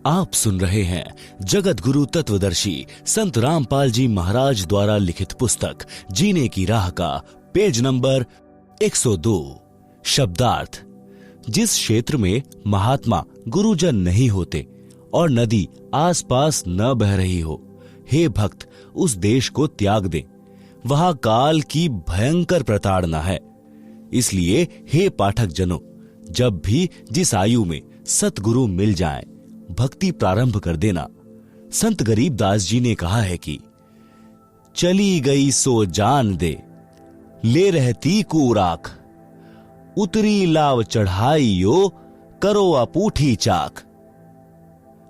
आप सुन रहे हैं जगत गुरु तत्वदर्शी संत रामपाल जी महाराज द्वारा लिखित पुस्तक जीने की राह का पेज नंबर 102। शब्दार्थ। जिस क्षेत्र में महात्मा गुरुजन नहीं होते और नदी आसपास न बह रही हो, हे भक्त उस देश को त्याग दे। वहां काल की भयंकर प्रताड़ना है। इसलिए हे पाठक जनों, जब भी जिस आयु में सतगुरु मिल जाएं, भक्ति प्रारंभ कर देना। संत गरीबदास जी ने कहा है कि चली गई सो जान दे, ले रहती को राख, उतरी लाव चढ़ाइयो, करो अपूठी चाक।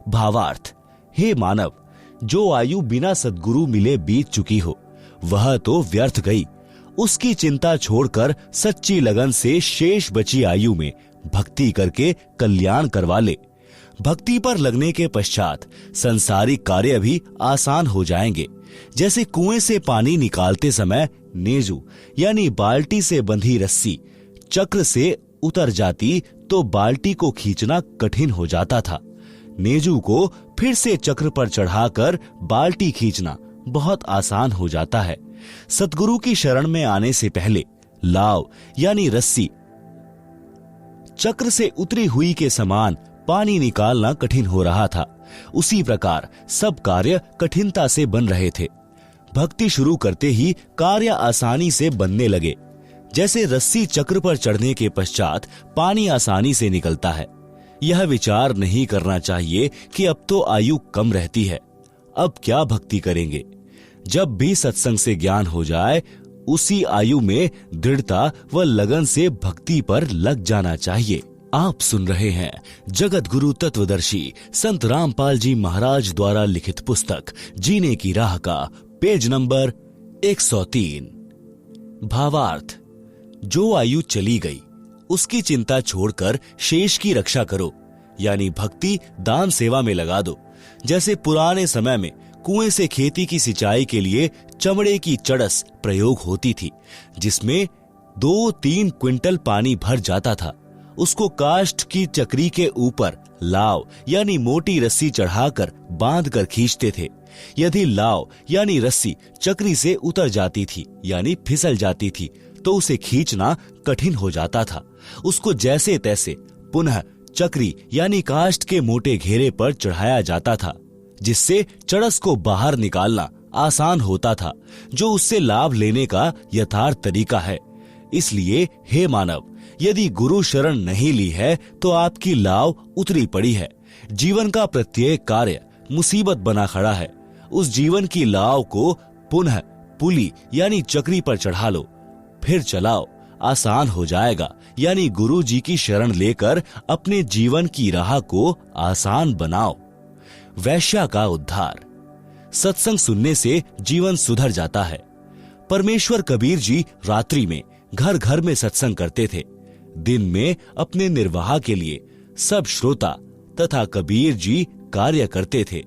भावार्थ। हे मानव, जो आयु बिना सद्गुरु मिले बीत चुकी हो, वह तो व्यर्थ गई। उसकी चिंता छोड़कर सच्ची लगन से शेष बची आयु में भक्ति करके कल्याण करवा ले। भक्ति पर लगने के पश्चात संसारिक कार्य भी आसान हो जाएंगे। जैसे कुएं से पानी निकालते समय नेजू यानी बाल्टी से बंधी रस्सी चक्र से उतर जाती तो बाल्टी को खींचना कठिन हो जाता था। नेजू को फिर से चक्र पर चढ़ाकर बाल्टी खींचना बहुत आसान हो जाता है। सतगुरु की शरण में आने से पहले लाव यानी रस्सी चक्र से उतरी हुई के समान पानी निकालना कठिन हो रहा था। उसी प्रकार सब कार्य कठिनता से बन रहे थे। भक्ति शुरू करते ही कार्य आसानी से बनने लगे। जैसे रस्सी चक्र पर चढ़ने के पश्चात पानी आसानी से निकलता है। यह विचार नहीं करना चाहिए कि अब तो आयु कम रहती है, अब क्या भक्ति करेंगे। जब भी सत्संग से ज्ञान हो जाए, उसी आयु में दृढ़ता व लगन से भक्ति पर लग जाना चाहिए। आप सुन रहे हैं जगत गुरु तत्वदर्शी संत रामपाल जी महाराज द्वारा लिखित पुस्तक जीने की राह का पेज नंबर 103। भावार्थ। जो आयु चली गई उसकी चिंता छोड़कर शेष की रक्षा करो, यानी भक्ति दान सेवा में लगा दो। जैसे पुराने समय में कुएं से खेती की सिंचाई के लिए चमड़े की चड़स प्रयोग होती थी, जिसमें 2-3 क्विंटल पानी भर जाता था। उसको काष्ठ की चक्री के ऊपर लाव यानी मोटी रस्सी चढ़ाकर बांध कर खींचते थे। यदि लाव यानी रस्सी चक्री से उतर जाती थी यानी फिसल जाती थी तो उसे खींचना कठिन हो जाता था। उसको जैसे तैसे पुनः चक्री यानी काष्ठ के मोटे घेरे पर चढ़ाया जाता था, जिससे चड़स को बाहर निकालना आसान होता था, जो उससे लाभ लेने का यथार्थ तरीका है। इसलिए हे मानव, यदि गुरु शरण नहीं ली है तो आपकी लाव उतरी पड़ी है। जीवन का प्रत्येक कार्य मुसीबत बना खड़ा है। उस जीवन की लाव को पुनः पुली यानी चक्री पर चढ़ा लो, फिर चलाओ, आसान हो जाएगा। यानी गुरु जी की शरण लेकर अपने जीवन की राह को आसान बनाओ। वैश्या का उद्धार। सत्संग सुनने से जीवन सुधर जाता है। परमेश्वर कबीर जी रात्रि में घर घर में सत्संग करते थे। दिन में अपने निर्वाह के लिए सब श्रोता तथा कबीर जी कार्य करते थे।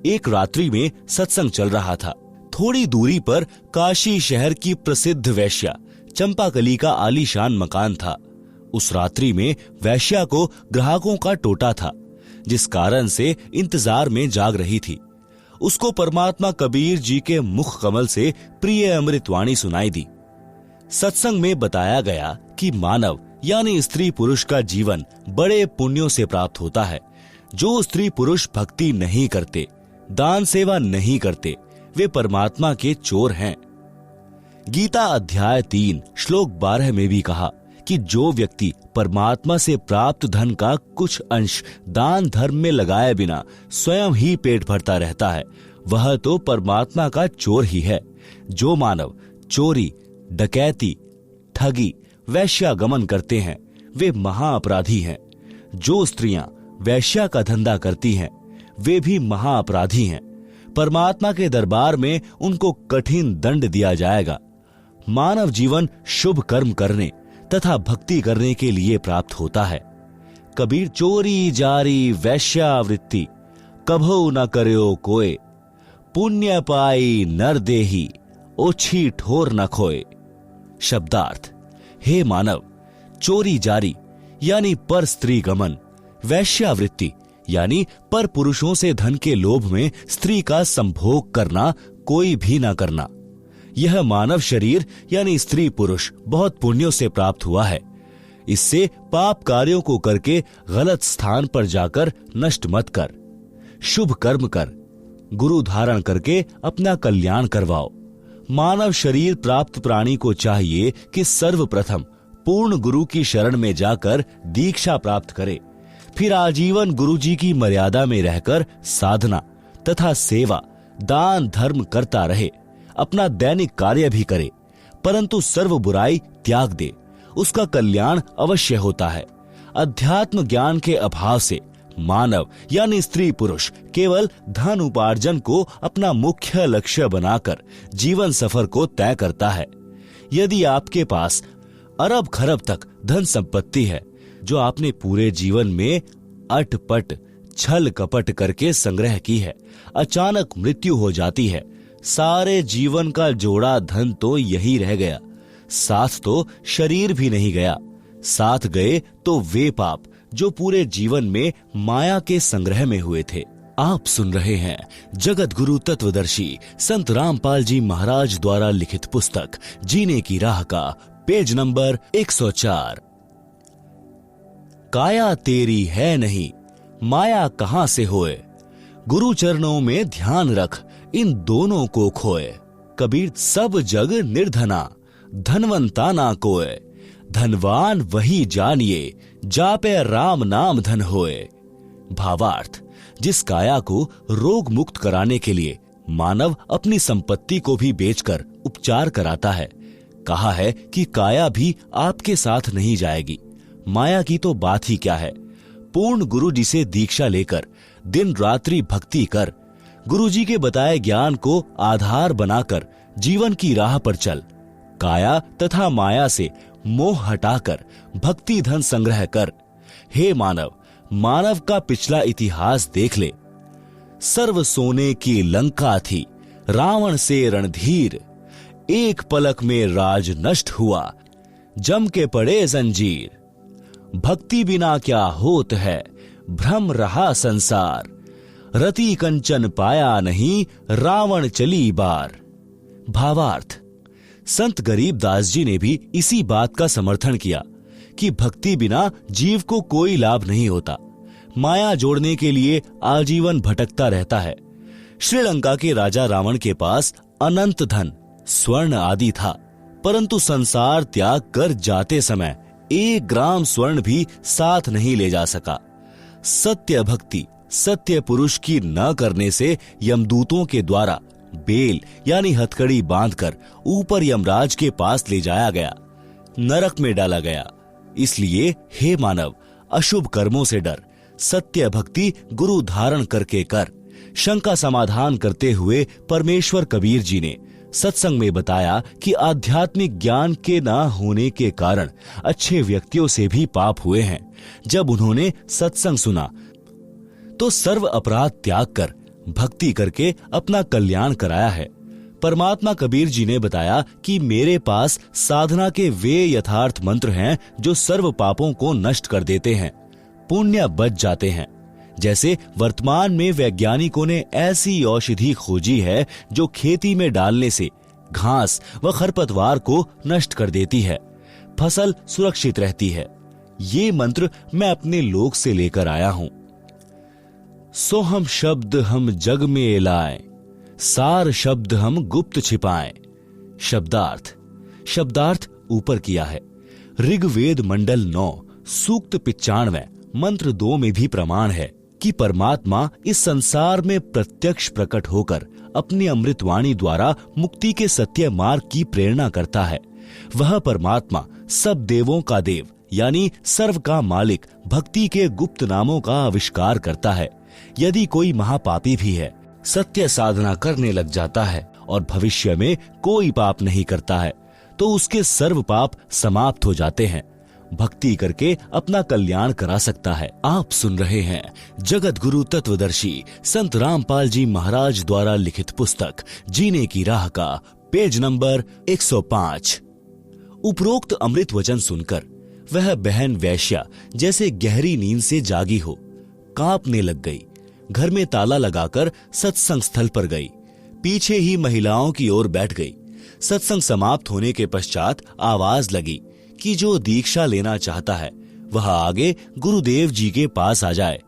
एक रात्रि में सत्संग चल रहा था। थोड़ी दूरी पर काशी शहर की प्रसिद्ध वैश्या चंपाकली का आलीशान मकान था। उस रात्रि में वैश्या को ग्राहकों का टोटा था, जिस कारण से इंतजार में जाग रही थी। उसको परमात्मा कबीर जी के मुख कमल से प्रिय अमृतवाणी सुनाई दी। सत्संग में बताया गया कि मानव यानी स्त्री पुरुष का जीवन बड़े पुण्यों से प्राप्त होता है। जो स्त्री पुरुष भक्ति नहीं करते, दान सेवा नहीं करते, वे परमात्मा के चोर हैं। गीता अध्याय 3 श्लोक 12 में भी कहा कि जो व्यक्ति परमात्मा से प्राप्त धन का कुछ अंश दान धर्म में लगाए बिना स्वयं ही पेट भरता रहता है, वह तो परमात्मा का चोर ही है। जो मानव चोरी, डकैती, ठगी, वैश्यागमन करते हैं, वे महाअपराधी हैं। जो स्त्रियां वैश्या का धंधा करती हैं, वे भी महाअपराधी हैं। परमात्मा के दरबार में उनको कठिन दंड दिया जाएगा। मानव जीवन शुभ कर्म करने तथा भक्ति करने के लिए प्राप्त होता है। कबीर चोरी जारी वैश्यावृत्ति कभो न कर्यो कोय, पुण्य पाई नर देही ओछी ठोर न खोए। शब्दार्थ। हे मानव, चोरी जारी यानी पर स्त्री गमन, वैश्यावृत्ति यानी पर पुरुषों से धन के लोभ में स्त्री का संभोग करना कोई भी ना करना। यह मानव शरीर यानी स्त्री पुरुष बहुत पुण्यों से प्राप्त हुआ है। इससे पाप कार्यों को करके गलत स्थान पर जाकर नष्ट मत कर। शुभ कर्म कर, गुरु धारण करके अपना कल्याण करवाओ। मानव शरीर प्राप्त प्राणी को चाहिए कि सर्वप्रथम पूर्ण गुरु की शरण में जाकर दीक्षा प्राप्त करे, फिर आजीवन गुरु जी की मर्यादा में रहकर साधना तथा सेवा दान धर्म करता रहे, अपना दैनिक कार्य भी करे, परंतु सर्व बुराई त्याग दे, उसका कल्याण अवश्य होता है। अध्यात्म ज्ञान के अभाव से मानव यानी स्त्री पुरुष केवल धन उपार्जन को अपना मुख्य लक्ष्य बनाकर जीवन सफर को तय करता है। यदि आपके पास अरब खरब तक धन संपत्ति है जो आपने पूरे जीवन में अटपट छल कपट करके संग्रह की है, अचानक मृत्यु हो जाती है, सारे जीवन का जोड़ा धन तो यही रह गया, साथ तो शरीर भी नहीं गया, साथ गए तो वे पाप जो पूरे जीवन में माया के संग्रह में हुए थे। आप सुन रहे हैं जगत गुरु तत्वदर्शी संत रामपाल जी महाराज द्वारा लिखित पुस्तक जीने की राह का पेज नंबर 104। काया तेरी है नहीं, माया कहां से होए, गुरु चरणों में ध्यान रख, इन दोनों को खोए। कबीर सब जग निर्धना, धनवंता ना कोय, धनवान वही जानिए, जापे राम नाम धन होए। भावार्थ, जिस काया को रोग मुक्त कराने के लिए मानव अपनी संपत्ति को भी बेचकर उपचार कराता है, कहा है कि काया भी आपके साथ नहीं जाएगी। माया की तो बात ही क्या है। पूर्ण गुरु जी से दीक्षा लेकर दिन रात्रि भक्ति कर, गुरु जी के बताए ज्ञान को आधार बनाकर जीवन की राह पर चल। काया तथा माया से मोह हटाकर भक्ति धन संग्रह कर। हे मानव, मानव का पिछला इतिहास देख ले। सर्व सोने की लंका थी, रावण से रणधीर, एक पलक में राज नष्ट हुआ, जम के पड़े जंजीर। भक्ति बिना क्या होत है, भ्रम रहा संसार, रति कंचन पाया नहीं, रावण चली बार। भावार्थ, संत गरीबदास जी ने भी इसी बात का समर्थन किया कि भक्ति बिना जीव को कोई लाभ नहीं होता। माया जोड़ने के लिए आजीवन भटकता रहता है। श्रीलंका के राजा रावण के पास अनंत धन स्वर्ण आदि था, परंतु संसार त्याग कर जाते समय 1 ग्राम स्वर्ण भी साथ नहीं ले जा सका। सत्य भक्ति सत्य पुरुष की न करने से यमदूतों के द्वारा बेल यानी हथकड़ी बांधकर ऊपर यमराज के पास ले जाया गया, नरक में डाला गया। इसलिए हे मानव, अशुभ कर्मों से डर, सत्य भक्ति गुरु धारण करके कर। शंका समाधान करते हुए परमेश्वर कबीर जी ने सत्संग में बताया कि आध्यात्मिक ज्ञान के ना होने के कारण अच्छे व्यक्तियों से भी पाप हुए हैं। जब उन्होंने सत्संग सुना तो सर्व अपराध त्याग कर भक्ति करके अपना कल्याण कराया है। परमात्मा कबीर जी ने बताया कि मेरे पास साधना के वे यथार्थ मंत्र हैं जो सर्व पापों को नष्ट कर देते हैं, पुण्य बच जाते हैं। जैसे वर्तमान में वैज्ञानिकों ने ऐसी औषधि खोजी है जो खेती में डालने से घास व खरपतवार को नष्ट कर देती है, फसल सुरक्षित रहती है। ये मंत्र मैं अपने लोक से लेकर आया हूं। सोहम शब्द हम जग में लाएं, सार शब्द हम गुप्त छिपाएं। शब्दार्थ, शब्दार्थ ऊपर किया है। ऋग्वेद मंडल 9 सूक्त 95 मंत्र 2 में भी प्रमाण है कि परमात्मा इस संसार में प्रत्यक्ष प्रकट होकर अपनी अमृतवाणी द्वारा मुक्ति के सत्य मार्ग की प्रेरणा करता है। वह परमात्मा सब देवों का देव यानी सर्व का मालिक भक्ति के गुप्त नामों का आविष्कार करता है। यदि कोई महापापी भी है, सत्य साधना करने लग जाता है और भविष्य में कोई पाप नहीं करता है, तो उसके सर्व पाप समाप्त हो जाते हैं। भक्ति करके अपना कल्याण करा सकता है। आप सुन रहे हैं जगत गुरु तत्वदर्शी संत रामपाल जी महाराज द्वारा लिखित पुस्तक जीने की राह का पेज नंबर 105। उपरोक्त अमृत वचन सुनकर वह बहन वैश्या जैसे गहरी नींद से जागी हो, कांपने लग गई। घर में ताला लगाकर सत्संग स्थल पर गई। पीछे ही महिलाओं की ओर बैठ गई। सत्संग समाप्त होने के पश्चात आवाज लगी कि जो दीक्षा लेना चाहता है वह आगे गुरुदेव जी के पास आ जाए।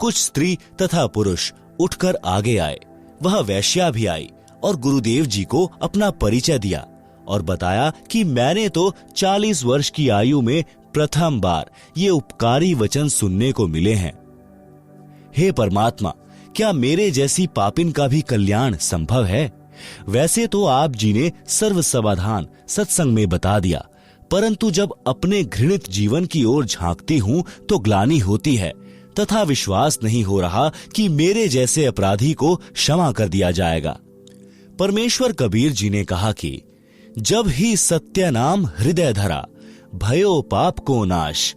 कुछ स्त्री तथा पुरुष उठकर आगे आए। वह वैश्या भी आई और गुरुदेव जी को अपना परिचय दिया और बताया कि मैंने तो 40 वर्ष की आयु में प्रथम बार ये उपकारी वचन सुनने को मिले हैं। हे परमात्मा, क्या मेरे जैसी पापिन का भी कल्याण संभव है? वैसे तो आप जी ने सर्व समाधान सत्संग में बता दिया, परंतु जब अपने घृणित जीवन की ओर झांकती हूं तो ग्लानि होती है तथा विश्वास नहीं हो रहा कि मेरे जैसे अपराधी को क्षमा कर दिया जाएगा। परमेश्वर कबीर जी ने कहा कि जब ही सत्य नाम हृदय धरा, भयो पाप को नाश,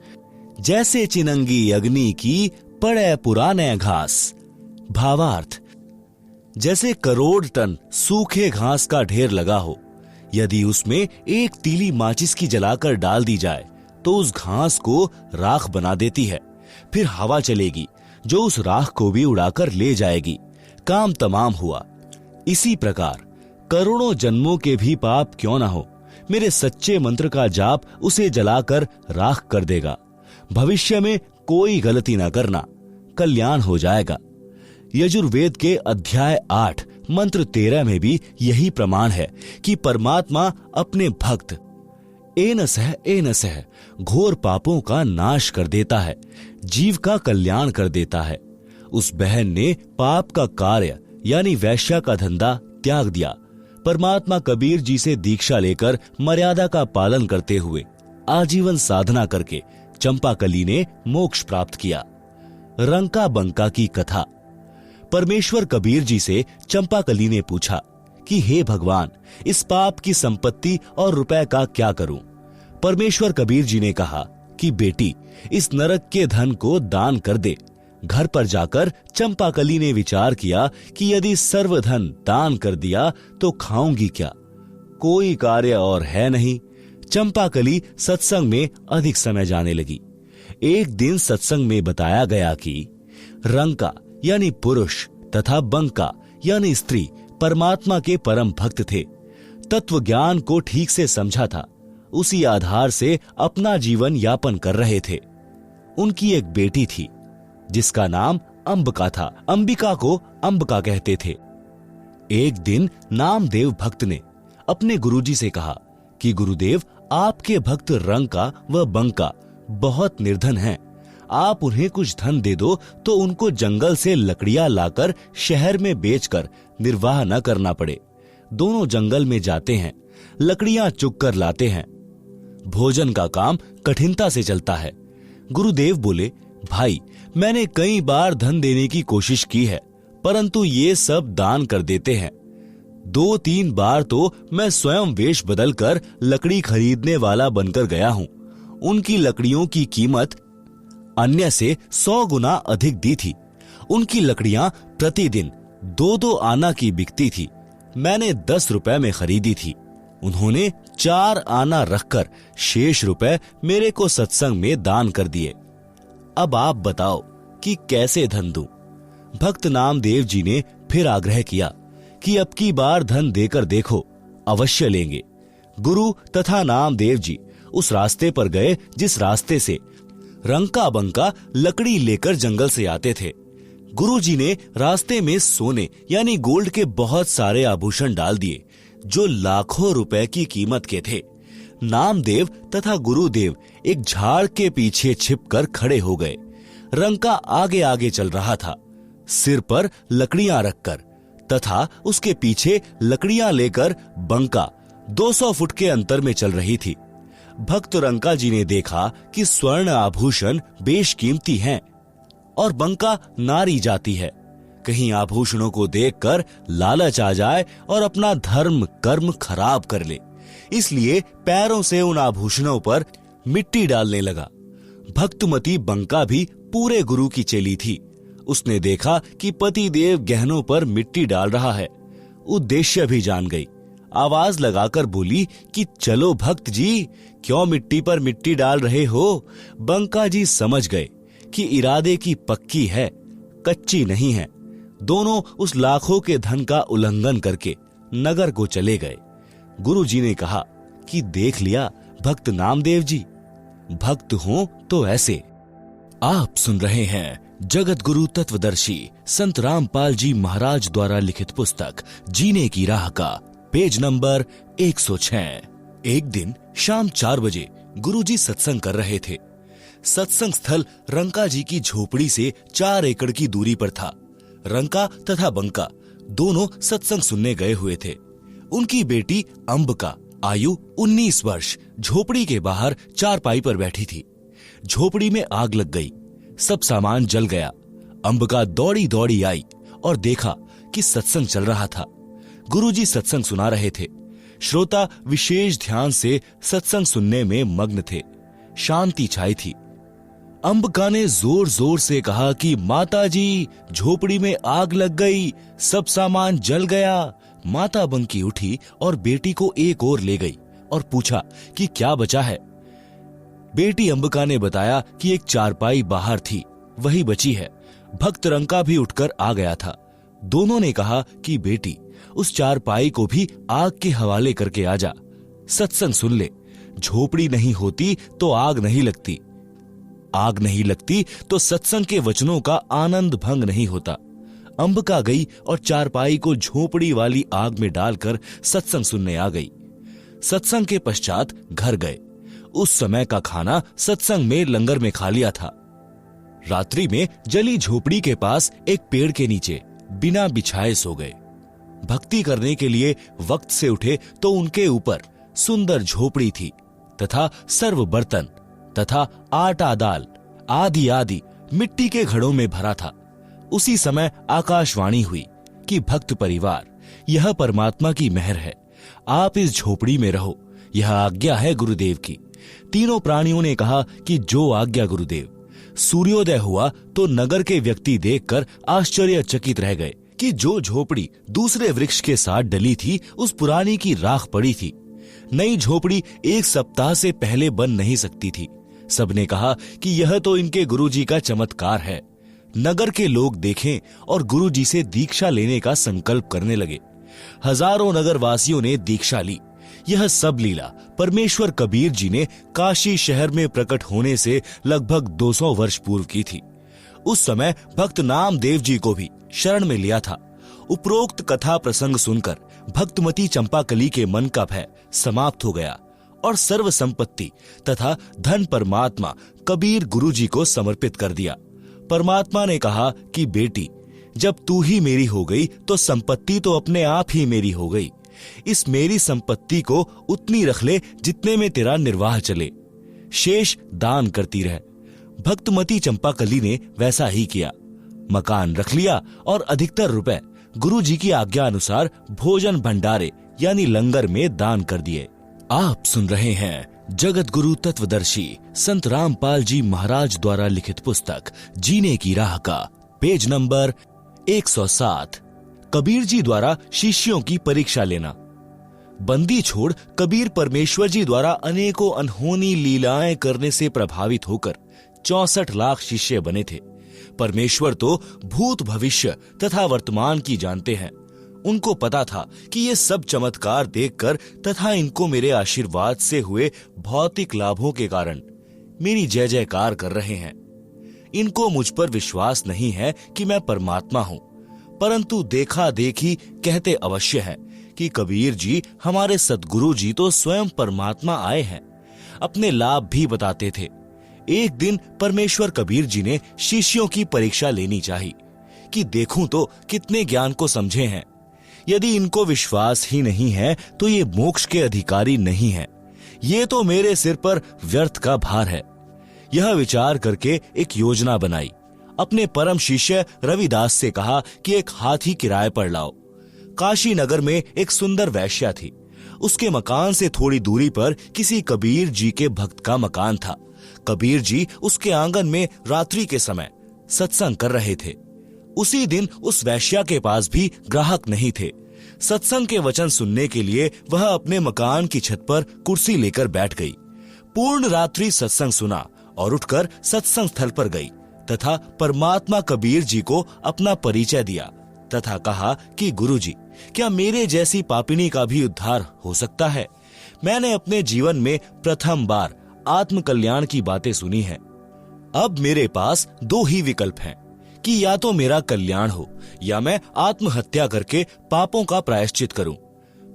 जैसे चिनंगी अग्नि की पड़े पुराने घास। भावार्थ, जैसे करोड़ टन सूखे घास का ढेर लगा हो, यदि उसमें एक तीली माचिस की जलाकर डाल दी जाए तो उस घास को राख बना देती है। फिर हवा चलेगी जो उस राख को भी उड़ाकर ले जाएगी। काम तमाम हुआ। इसी प्रकार करोड़ों जन्मों के भी पाप क्यों ना हो, मेरे सच्चे मंत्र का जाप उसे जलाकर राख कर देगा। भविष्य में कोई गलती ना करना, कल्याण हो जाएगा। यजुर्वेद के अध्याय 8 मंत्र 13 में भी यही प्रमाण है कि परमात्मा अपने भक्त एनसह घोर पापों का नाश कर देता है, जीव का कल्याण कर देता है। उस बहन ने पाप का कार्य यानी वैश्या का धंधा त्याग दिया। परमात्मा कबीर जी से दीक्षा लेकर मर्यादा का पालन करते हुए आजीवन साधना करके चंपाकली ने मोक्ष प्राप्त किया। रंका बंका की कथा। परमेश्वर कबीर जी से चंपाकली ने पूछा कि हे भगवान, इस पाप की संपत्ति और रुपए का क्या करूं? परमेश्वर कबीर जी ने कहा कि बेटी, इस नरक के धन को दान कर दे। घर पर जाकर चंपाकली ने विचार किया कि यदि सर्वधन दान कर दिया तो खाऊंगी क्या? कोई कार्य और है नहीं। चंपाकली सत्संग में अधिक समय जाने लगी। एक दिन सत्संग में बताया गया कि रंका यानी पुरुष तथा बंका यानी स्त्री परमात्मा के परम भक्त थे। तत्व ज्ञान को ठीक से समझा था, उसी आधार से अपना जीवन यापन कर रहे थे। उनकी एक बेटी थी जिसका नाम अंबिका था। अंबिका को अंबिका कहते थे। एक दिन नामदेव भक्त ने अपने गुरुजी से कहा कि गुरुदेव, आपके भक्त रंका व बंका बहुत निर्धन हैं। आप उन्हें कुछ धन दे दो तो उनको जंगल से लकड़ियां लाकर शहर में बेचकर निर्वाह न करना पड़े। दोनों जंगल में जाते हैं, लकड़ियां चुग कर लाते हैं। भोजन का काम कठिनता से चलता है। गुरुदेव बोले, भाई, मैंने कई बार धन देने की कोशिश की है, परंतु ये सब दान कर देते हैं। 2-3 बार तो मैं स्वयं वेश बदलकर लकड़ी खरीदने वाला बनकर गया हूं। उनकी लकड़ियों की कीमत अन्य से 100 गुना अधिक दी थी। उनकी लकड़ियां प्रतिदिन 2-2 आना की बिकती थी। मैंने 10 रुपए में खरीदी थी। उन्होंने 4 आना रखकर शेष रुपए मेरे को सत्संग में दान कर दिए। अब आप बताओ कि कैसे धन दूं? भक्त नामदेव जी ने फिर आग्रह किया कि अब की बार धन देकर देखो, अवश्य लेंगे। गुरु तथा नामदेव जी उस रास्ते पर गए जिस रास्ते से रंका बंका लकड़ी लेकर जंगल से आते थे। गुरुजी ने रास्ते में सोने यानी गोल्ड के बहुत सारे आभूषण डाल दिए जो लाखों रुपए की कीमत के थे। नामदेव तथा गुरुदेव एक झाड़ के पीछे छिपकर खड़े हो गए। रंका आगे आगे चल रहा था, सिर पर लकड़ियां रखकर, तथा उसके पीछे लकड़ियां लेकर बंका 200 फुट के अंतर में चल रही थी। भक्त रंका जी ने देखा कि स्वर्ण आभूषण बेशकीमती हैं और बंका नारी जाती है। कहीं आभूषणों को देखकर लालच आ जाए और अपना धर्म कर्म खराब कर ले, इसलिए पैरों से उन आभूषणों पर मिट्टी डालने लगा। भक्तमती बंका भी पूरे गुरु की चेली थी। उसने देखा कि पति देव गहनों पर मिट्टी डाल रहा है, उद्देश्य भी जान गई। आवाज लगाकर बोली कि चलो भक्त जी, क्यों मिट्टी पर मिट्टी डाल रहे हो? बंका जी समझ गए कि इरादे की पक्की है, कच्ची नहीं है। दोनों उस लाखों के धन का उल्लंघन करके नगर को चले गए। गुरुजी ने कहा कि देख लिया भक्त नामदेव जी, भक्त हो तो ऐसे। आप सुन रहे हैं जगत गुरु तत्वदर्शी संत रामपाल जी महाराज द्वारा लिखित पुस्तक जीने की राह का पेज नंबर 106। एक दिन शाम 4 बजे गुरुजी सत्संग कर रहे थे। सत्संग स्थल रंका जी की झोपड़ी से 4 एकड़ की दूरी पर था। रंका तथा बंका दोनों सत्संग सुनने गए हुए थे। उनकी बेटी अंबिका आयु 19 वर्ष झोपड़ी के बाहर चारपाई पर बैठी थी। झोपड़ी में आग लग गई, सब सामान जल गया। अंबिका दौड़ी दौड़ी आई और देखा कि सत्संग चल रहा था। गुरुजी सत्संग सुना रहे थे। श्रोता विशेष ध्यान से सत्संग सुनने में मग्न थे। शांति छाई थी। अंबिका ने जोर जोर से कहा कि माताजी, झोपड़ी में आग लग गई, सब सामान जल गया। माता बंकी उठी और बेटी को एक ओर ले गई और पूछा कि क्या बचा है। बेटी अंबिका ने बताया कि एक चारपाई बाहर थी, वही बची है। भक्त रंका भी उठकर आ गया था। दोनों ने कहा कि बेटी, उस चारपाई को भी आग के हवाले करके आ जा, सत्संग सुन ले। झोपड़ी नहीं होती तो आग नहीं लगती, आग नहीं लगती तो सत्संग के वचनों का आनंद भंग नहीं होता। अंबिका गई और चारपाई को झोपड़ी वाली आग में डालकर सत्संग सुनने आ गई। सत्संग के पश्चात घर गए। उस समय का खाना सत्संग में लंगर में खा लिया था। रात्रि में जली झोपड़ी के पास एक पेड़ के नीचे बिना बिछाए सो गए। भक्ति करने के लिए वक्त से उठे तो उनके ऊपर सुंदर झोपड़ी थी तथा सर्व बर्तन तथा आटा दाल आदि आदि मिट्टी के घड़ों में भरा था। उसी समय आकाशवाणी हुई कि भक्त परिवार, यह परमात्मा की मेहर है, आप इस झोपड़ी में रहो, यह आज्ञा है गुरुदेव की। तीनों प्राणियों ने कहा कि जो आज्ञा गुरुदेव। सूर्योदय हुआ तो नगर के व्यक्ति देखकर आश्चर्यचकित रह गए कि जो झोपड़ी दूसरे वृक्ष के साथ डली थी उस पुरानी की राख पड़ी थी। नई झोपड़ी 1 सप्ताह से पहले बन नहीं सकती थी। सबने कहा कि यह तो इनके गुरुजी का चमत्कार है। नगर के लोग देखें और गुरुजी से दीक्षा लेने का संकल्प करने लगे। हजारों नगरवासियों ने दीक्षा ली। यह सब लीला परमेश्वर कबीर जी ने काशी शहर में प्रकट होने से लगभग 200 वर्ष पूर्व की थी। उस समय भक्त नामदेव जी को भी शरण में लिया था। उपरोक्त कथा प्रसंग सुनकर भक्तमती चंपाकली के मन का भय समाप्त हो गया और सर्व संपत्ति तथा धन परमात्मा कबीर गुरुजी को समर्पित कर दिया। परमात्मा ने कहा कि बेटी, जब तू ही मेरी हो गई तो संपत्ति तो अपने आप ही मेरी हो गई। इस मेरी संपत्ति को उतनी रख ले जितने में तेरा निर्वाह चले, शेष दान करती रह। भक्तमती चंपाकली ने वैसा ही किया। मकान रख लिया और अधिकतर रुपए गुरुजी की आज्ञा अनुसार भोजन भंडारे यानी लंगर में दान कर दिए। आप सुन रहे हैं जगत गुरु तत्वदर्शी संत रामपाल जी महाराज द्वारा लिखित पुस्तक जीने की राह का पेज नंबर 107। कबीर जी द्वारा शिष्यों की परीक्षा लेना। बंदी छोड़ कबीर परमेश्वर जी द्वारा अनेकों अनहोनी लीलाएं करने से प्रभावित होकर 64 लाख शिष्य बने थे। परमेश्वर तो भूत भविष्य तथा वर्तमान की जानते हैं। उनको पता था कि ये सब चमत्कार देखकर तथा इनको मेरे आशीर्वाद से हुए भौतिक लाभों के कारण मेरी जय जयकार कर रहे हैं। इनको मुझ पर विश्वास नहीं है कि मैं परमात्मा हूं, परंतु देखा देखी कहते अवश्य है कि कबीर जी हमारे सद्गुरु जी तो स्वयं परमात्मा आए हैं। अपने लाभ भी बताते थे। एक दिन परमेश्वर कबीर जी ने शिष्यों की परीक्षा लेनी चाहिए कि देखूं तो कितने ज्ञान को समझे हैं। यदि इनको विश्वास ही नहीं है तो ये मोक्ष के अधिकारी नहीं है। ये तो मेरे सिर पर व्यर्थ का भार है। यह विचार करके एक योजना बनाई। अपने परम शिष्य रविदास से कहा कि एक हाथी किराए पर लाओ। काशी नगर में एक सुंदर वैश्या थी। उसके मकान से थोड़ी दूरी पर किसी कबीर जी के भक्त का मकान था। कबीर जी उसके आंगन में रात्रि के समय सत्संग कर रहे थे। उसी दिन उस वैश्या के पास भी ग्राहक नहीं थे। सत्संग के वचन सुनने के लिए वह अपने मकान की छत पर कुर्सी लेकर बैठ गई। पूर्ण रात्रि सत्संग सुना और उठकर सत्संग स्थल पर गई तथा परमात्मा कबीर जी को अपना परिचय दिया तथा कहा कि गुरुजी, क्या मेरे जैसी पापिनी का भी उद्धार हो सकता है? मैंने अपने जीवन में प्रथम बार आत्म कल्याण की बातें सुनी हैं। अब मेरे पास दो ही विकल्प हैं कि या तो मेरा कल्याण हो या मैं आत्महत्या करके पापों का प्रायश्चित करूं।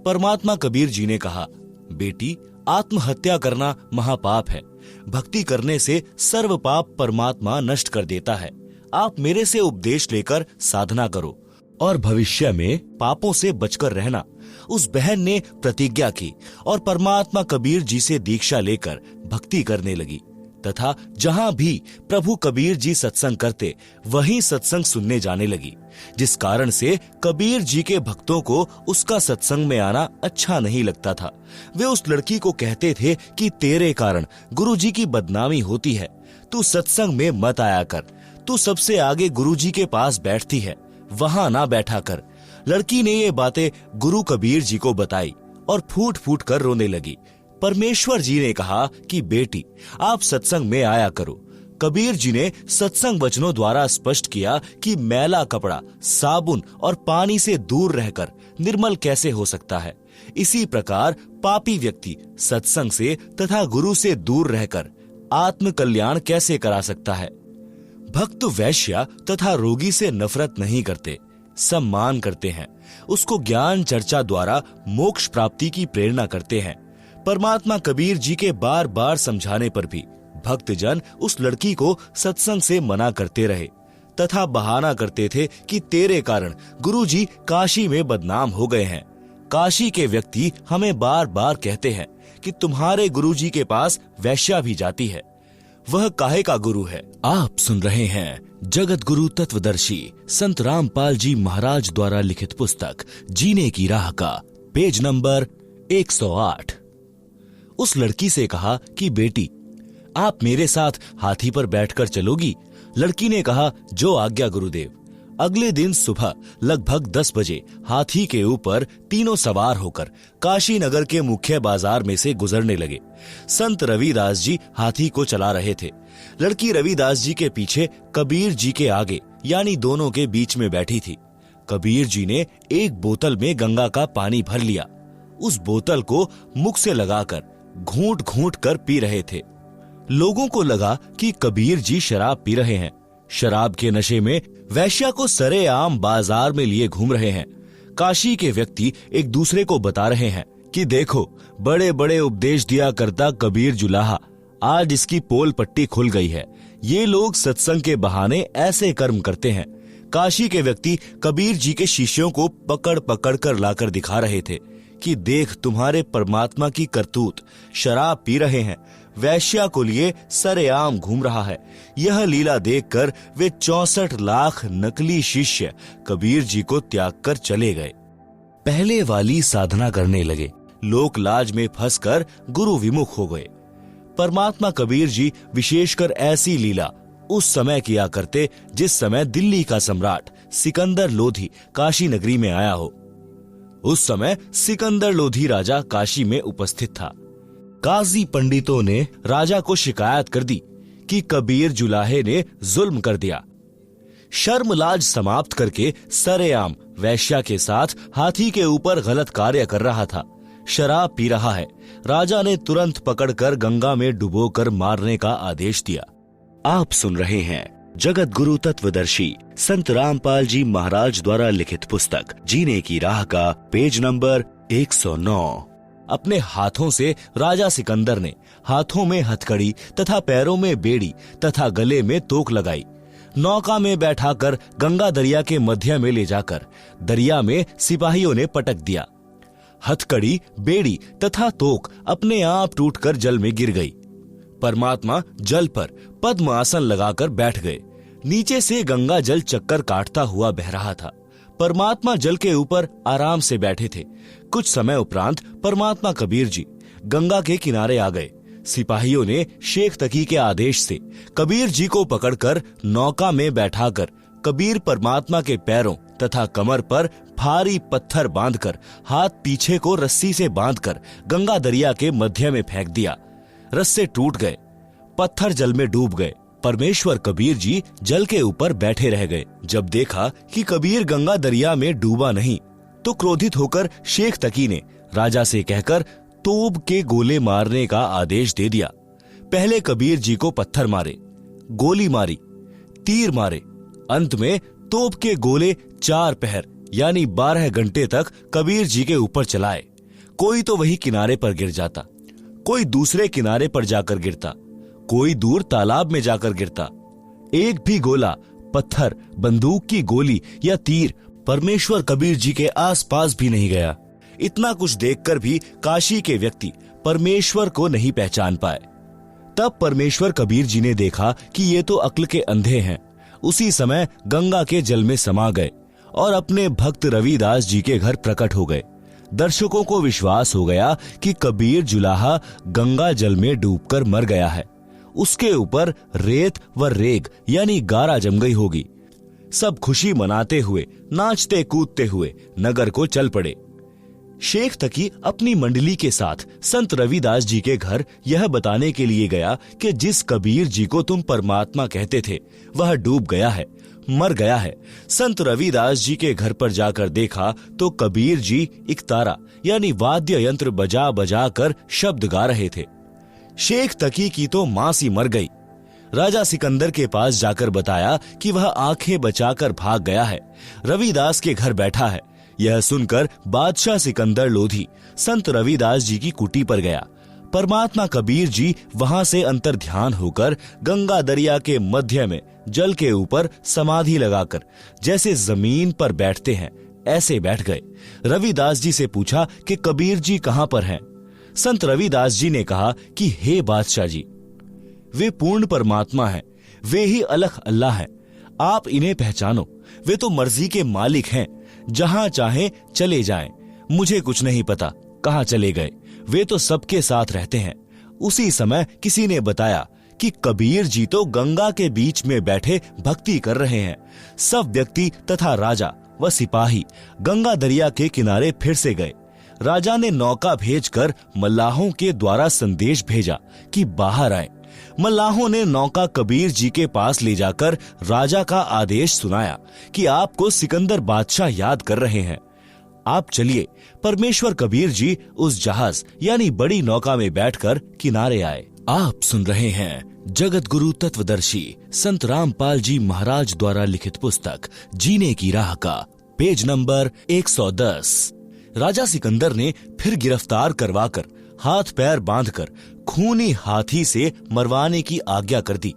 परमात्मा कबीर जी ने कहा, बेटी, आत्महत्या करना महापाप है। भक्ति करने से सर्व पाप परमात्मा नष्ट कर देता है। आप मेरे से उपदेश लेकर साधना करो और भविष्य में पापों से बचकर रहना। उस बहन ने प्रतिज्ञा की और परमात्मा कबीर जी से दीक्षा लेकर भक्ति करने लगी तथा जहां भी प्रभु कबीर जी सत्संग करते वहीं सत्संग सुनने जाने लगी, जिस कारण से कबीर जी के भक्तों को उसका सत्संग में आना अच्छा नहीं लगता था। वे उस लड़की को कहते थे कि तेरे कारण गुरु जी की बदनामी होती है, तू सत्संग में मत आया कर, तू सबसे आगे गुरु जी के पास बैठती है, वहां ना बैठा कर। लड़की ने ये बातें गुरु कबीर जी को बताई और फूट फूट कर रोने लगी। परमेश्वर जी ने कहा कि बेटी, आप सत्संग में आया करो। कबीर जी ने सत्संग वचनों द्वारा स्पष्ट किया कि मैला कपड़ा साबुन और पानी से दूर रहकर निर्मल कैसे हो सकता है। इसी प्रकार पापी व्यक्ति सत्संग से तथा गुरु से दूर रहकर आत्म कल्याण कैसे करा सकता है। भक्त वैश्या तथा रोगी से नफरत नहीं करते, सम्मान करते हैं, उसको ज्ञान चर्चा द्वारा मोक्ष प्राप्ति की प्रेरणा करते हैं। परमात्मा कबीर जी के बार बार समझाने पर भी भक्तजन उस लड़की को सत्संग से मना करते रहे तथा बहाना करते थे कि तेरे कारण गुरु जी काशी में बदनाम हो गए हैं। काशी के व्यक्ति हमें बार बार कहते हैं कि तुम्हारे गुरु जी के पास वैश्या भी जाती है, वह काहे का गुरु है। आप सुन रहे हैं जगत गुरु तत्वदर्शी संत रामपाल जी महाराज द्वारा लिखित पुस्तक जीने की राह का पेज नंबर 108। उस लड़की से कहा कि बेटी, आप मेरे साथ हाथी पर बैठकर चलोगी? लड़की ने कहा, जो आज्ञा गुरुदेव। अगले दिन सुबह लगभग 10 बजे हाथी के ऊपर तीनों सवार होकर काशी नगर के मुख्य बाजार में से गुजरने लगे। संत रविदास जी हाथी को चला रहे थे। लड़की रविदास जी के पीछे, कबीर जी के आगे, यानी दोनों के बीच में बैठी थी। कबीर जी ने एक बोतल में गंगा का पानी भर लिया। उस बोतल को मुख से लगाकर घूंट घूंट कर पी रहे थे। लोगों को लगा कि कबीर जी शराब पी रहे हैं। शराब के नशे में वैश्या को सरेआम बाजार में लिए घूम रहे हैं। काशी के व्यक्ति एक दूसरे को बता रहे हैं कि देखो, बड़े बड़े उपदेश दिया करता कबीर जुलाहा, आज इसकी पोल पट्टी खुल गई है। ये लोग सत्संग के बहाने ऐसे कर्म करते हैं। काशी के व्यक्ति कबीर जी के शिष्यों को पकड़ पकड़ कर लाकर दिखा रहे थे कि देख, तुम्हारे परमात्मा की करतूत, शराब पी रहे हैं, वैश्या को लिए सरेआम घूम रहा है। यह लीला देखकर वे 64 लाख नकली शिष्य कबीर जी को त्याग कर चले गए। पहले वाली साधना करने लगे, लोक लाज में फंसकर गुरु विमुख हो गए। परमात्मा कबीर जी विशेषकर ऐसी लीला उस समय किया करते जिस समय दिल्ली का सम्राट सिकंदर लोधी काशी नगरी में आया हो। उस समय सिकंदर लोधी राजा काशी में उपस्थित था। काजी पंडितों ने राजा को शिकायत कर दी कि कबीर जुलाहे ने जुल्म कर दिया। शर्म लाज समाप्त करके सरेआम वैश्या के साथ हाथी के ऊपर गलत कार्य कर रहा था, शराब पी रहा है। राजा ने तुरंत पकड़कर गंगा में डुबोकर मारने का आदेश दिया। आप सुन रहे हैं जगत गुरु तत्वदर्शी संत रामपाल जी महाराज द्वारा लिखित पुस्तक जीने की राह का पेज नंबर 109। अपने हाथों से राजा सिकंदर ने हाथों में हथकड़ी तथा पैरों में बेड़ी तथा गले में तोक लगाई। नौका में बैठाकर गंगा दरिया के मध्य में ले जाकर दरिया में सिपाहियों ने पटक दिया। हथकड़ी, बेड़ी तथा तोक अपने आप टूटकर जल में गिर गई। परमात्मा जल पर पद्म आसन लगाकर बैठ गए। नीचे से गंगा जल चक्कर काटता हुआ बह रहा था। परमात्मा जल के ऊपर आराम से बैठे थे। कुछ समय उपरांत परमात्मा कबीर जी गंगा के किनारे आ गए। सिपाहियों ने शेख तकी के आदेश से कबीर जी को पकड़कर नौका में बैठाकर कबीर परमात्मा के पैरों तथा कमर पर भारी पत्थर बांधकर हाथ पीछे को रस्सी से बांधकर गंगा दरिया के मध्य में फेंक दिया। रस्से टूट गए, पत्थर जल में डूब गए। परमेश्वर कबीर जी जल के ऊपर बैठे रह गए। जब देखा कि कबीर गंगा दरिया में डूबा नहीं, तो क्रोधित होकर शेख तकी ने राजा से कहकर तोप के गोले मारने का आदेश दे दिया। पहले कबीर जी को पत्थर मारे, गोली मारी, तीर मारे। अंत में तोप के गोले 4 पहर यानी 12 घंटे तक कबीर जी के ऊपर चलाए। कोई तो वही किनारे पर गिर जाता, कोई दूसरे किनारे पर जाकर गिरता, कोई दूर तालाब में जाकर गिरता। एक भी गोला, पत्थर, बंदूक की गोली या तीर परमेश्वर कबीर जी के आसपास भी नहीं गया। इतना कुछ देखकर भी काशी के व्यक्ति परमेश्वर को नहीं पहचान पाए। तब परमेश्वर कबीर जी ने देखा कि ये तो अक्ल के अंधे हैं। उसी समय गंगा के जल में समा गए और अपने भक्त रविदास जी के घर प्रकट हो गए। दर्शकों को विश्वास हो गया कि कबीर जुलाहा गंगा जल में डूबकर मर गया है। उसके ऊपर रेत व रेग यानी गारा जम गई होगी। सब खुशी मनाते हुए, नाचते कूदते हुए नगर को चल पड़े। शेख तकी अपनी मंडली के साथ संत रविदास जी के घर यह बताने के लिए गया कि जिस कबीर जी को तुम परमात्मा कहते थे वह डूब गया है, मर गया है। संत रविदास जी के घर पर जाकर देखा तो कबीर जी इकतारा यानी वाद्य यंत्र बजा बजा कर शब्द गा रहे थे। शेख तकी की तो मां सी मर गई। राजा सिकंदर के पास जाकर बताया कि वह आंखें बचाकर भाग गया है, रविदास के घर बैठा है। यह सुनकर बादशाह सिकंदर लोधी संत रविदास जी की कुटी पर गया। परमात्मा कबीर जी वहां से अंतर ध्यान होकर गंगा दरिया के मध्य में जल के ऊपर समाधि लगाकर जैसे जमीन पर बैठते हैं ऐसे बैठ गए। रविदास जी से पूछा कि कबीर जी कहां पर हैं? संत रविदास जी ने कहा कि हे बादशाह जी, वे पूर्ण परमात्मा हैं, वे ही अलख अल्लाह हैं। आप इन्हें पहचानो, वे तो मर्जी के मालिक हैं, जहां चाहे चले जाएं। मुझे कुछ नहीं पता कहां चले गए, वे तो सबके साथ रहते हैं। उसी समय किसी ने बताया कि कबीर जी तो गंगा के बीच में बैठे भक्ति कर रहे हैं। सब व्यक्ति तथा राजा व सिपाही गंगा दरिया के किनारे फिर से गए। राजा ने नौका भेजकर मल्लाहों के द्वारा संदेश भेजा कि बाहर आए। मल्लाहों ने नौका कबीर जी के पास ले जाकर राजा का आदेश सुनाया कि आपको सिकंदर बादशाह याद कर रहे हैं, आप चलिए। परमेश्वर कबीर जी उस जहाज यानी बड़ी नौका में बैठकर किनारे आए। आप सुन रहे हैं जगत गुरु तत्वदर्शी संत रामपाल जी महाराज द्वारा लिखित पुस्तक जीने की राह का पेज नंबर 110। राजा सिकंदर ने फिर गिरफ्तार करवाकर हाथ पैर बांधकर खूनी हाथी से मरवाने की आज्ञा कर दी।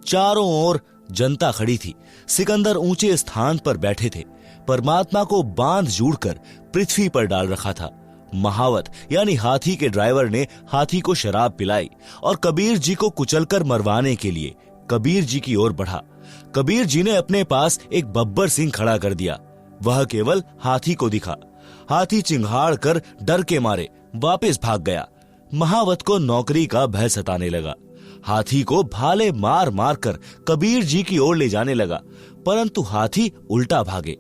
चारों ओर जनता खड़ी थी। सिकंदर ऊंचे स्थान पर बैठे थे। परमात्मा को बांध जोड़कर पृथ्वी पर डाल रखा था। महावत यानी हाथी के ड्राइवर ने हाथी को शराब पिलाई और कबीर जी को कुचलकर मरवाने के लिए कबीर जी की ओर बढ़ा। कबीर जी ने अपने पास एक बब्बर सिंह खड़ा कर दिया। वह केवल हाथी को दिखा। हाथी चिंघाड़ कर डर के मारे वापस भाग गया। महावत को नौकरी का भय सताने लगा। हाथी को भाले मार मार कर कबीर जी की ओर ले जाने लगा, परंतु हाथी उल्टा भागे।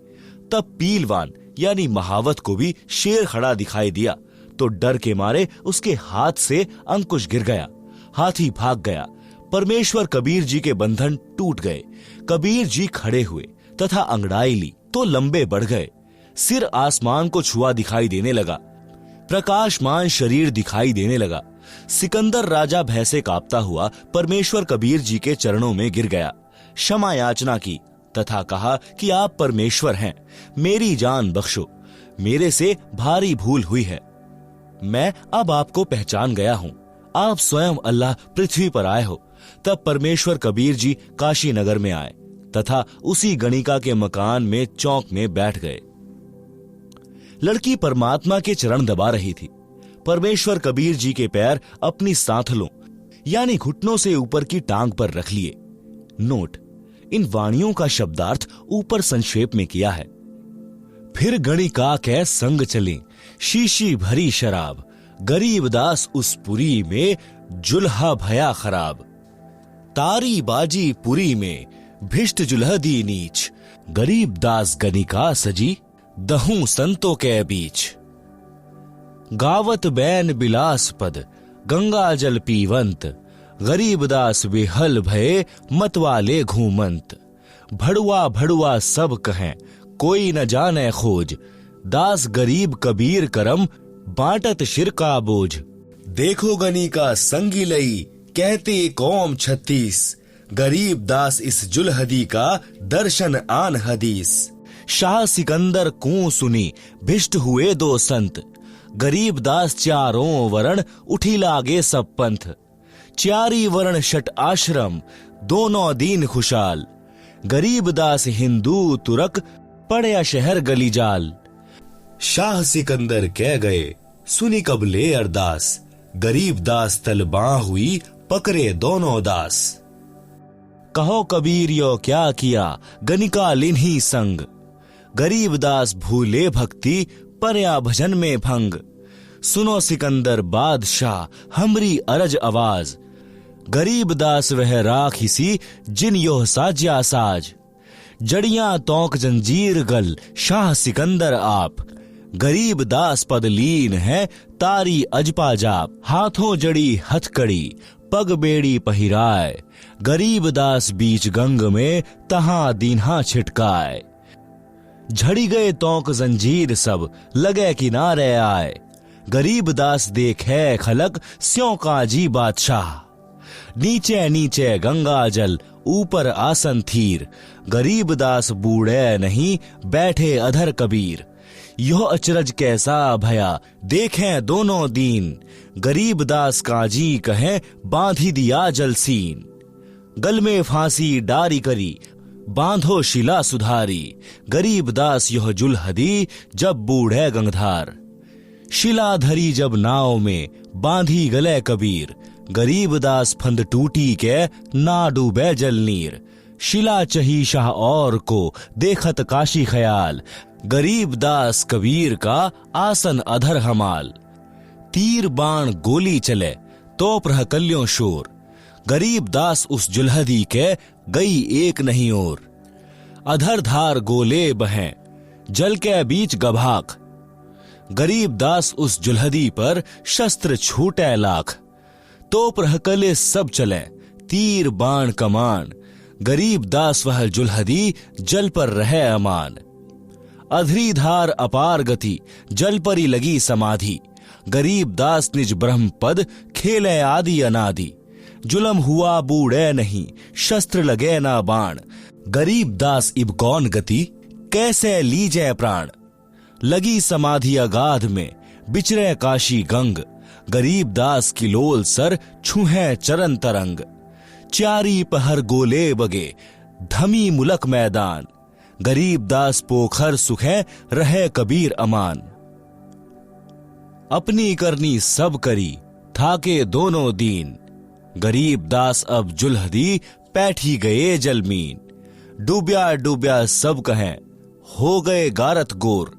तब पीलवान यानी महावत को भी शेर खड़ा दिखाई दिया तो डर के मारे उसके हाथ से अंकुश गिर गया। हाथी भाग गया। परमेश्वर कबीर जी के बंधन टूट गए। कबीर जी खड़े हुए तथा अंगड़ाई ली तो लंबे बढ़ गए। सिर आसमान को छुआ दिखाई देने लगा। प्रकाशमान शरीर दिखाई देने लगा। सिकंदर राजा भय से कांपता हुआ परमेश्वर कबीर जी के चरणों में गिर गया। क्षमा याचना की तथा कहा कि आप परमेश्वर हैं, मेरी जान बख्शो, मेरे से भारी भूल हुई है। मैं अब आपको पहचान गया हूँ। आप स्वयं अल्लाह पृथ्वी पर आए हो। तब परमेश्वर कबीर जी काशी नगर में आए तथा उसी गणिका के मकान में चौक में बैठ गए। लड़की परमात्मा के चरण दबा रही थी। परमेश्वर कबीर जी के पैर अपनी सांथलों यानी घुटनों से ऊपर की टांग पर रख लिए। नोट: इन वाणियों का शब्दार्थ ऊपर संक्षेप में किया है। फिर गणिका के संग चले, शीशी भरी शराब, गरीब दास उस पुरी में जुल्हा भया खराब। तारी बाजी पुरी में भिष्ट जुल्ह दी नीच, गरीब दास गणिका सजी दहूं संतों के बीच। गावत बैन बिलास पद, गंगा जल पीवंत, गरीबदास बेहल भये मतवाले घूमंत। भड़ुआ भड़ुआ सब कहें कोई न जाने खोज। दास गरीब कबीर करम बांटत शिर का बोझ। देखो गनी का संगी लई कहते कौम 36। गरीब दास इस जुलहदी का दर्शन आन हदीस। शाह सिकंदर को सुनी भिष्ट हुए दो संत। गरीब दास चारों वर्ण उठी लागे सब पंथ। चारी वर्ण शट आश्रम दोनों दीन खुशाल। गरीब दास हिंदू तुरक पड़या शहर गली जाल। शाह सिकंदर कह गए सुनी कबले अरदास। गरीब दास तलबा हुई पकड़े दोनों दास। कहो कबीर यो क्या किया गनिका लिन्ही संग। गरीब दास भूले भक्ति परया भजन में भंग। सुनो सिकंदर बादशाह हमरी अरज आवाज। गरीब दास वह राखिसी जिन यो साज्या साज। जड़ियां तोक जंजीर गल शाह सिकंदर आप। गरीब दास पदलीन है तारी अजपा जाप। हाथों जड़ी हथकड़ी पग बेड़ी पहिराए। गरीब दास बीच गंग में तहां दीन्हा छिटकाए। झड़ी गए तोक जंजीर सब लगे किनारे आए। गरीब दास देखे खलक स्यों काजी बादशाह। नीचे नीचे गंगा जल ऊपर आसन थीर। गरीब दास बूढ़े नहीं बैठे अधर कबीर। यो अचरज कैसा भया देखें दोनों दीन। गरीब दास काजी कहे बांधी दिया जलसीन। गल में फांसी डारी करी बांधो शिला सुधारी। गरीब दास यह जुलहदी जब बूढ़े गंगधार। शिला धरी जब नाव में बांधी गले कबीर। गरीब दास फंद टूटी के ना डूबे जल नीर। शिला चही शाह और को देखत काशी ख्याल। गरीब दास कबीर का आसन अधर हमाल। तीर बाण गोली चले तो प्रहकल्यों शोर। गरीब दास उस जुलहदी के गई एक नहीं और। अधर धार गोले बहें जल के बीच गभाक। गरीब दास उस जुलहदी पर शस्त्र छूटे लाख। तो प्रहकले सब चले तीर बाण कमान। गरीब दास वह जुलहदी जल पर रहे अमान। अधरी धार अपार गति जल परी लगी समाधि। गरीब दास निज ब्रह्म पद खेले आदि अनादि। जुलम हुआ बूढ़े नहीं शस्त्र लगे ना बाण। गरीब दास इब कौन गति कैसे लीजे प्राण। लगी समाधि अगाध में बिचरे काशी गंग। गरीब दास की लोल सर छुहे चरण तरंग। चारी पहर गोले बगे धमी मुलक मैदान। गरीब दास पोखर सुखे रहे कबीर अमान। अपनी करनी सब करी थाके दोनों दीन। गरीब दास अब जुलहदी पैठी गए जलमीन। डूब्या डूब्या सब कहें हो गए गारत गोर।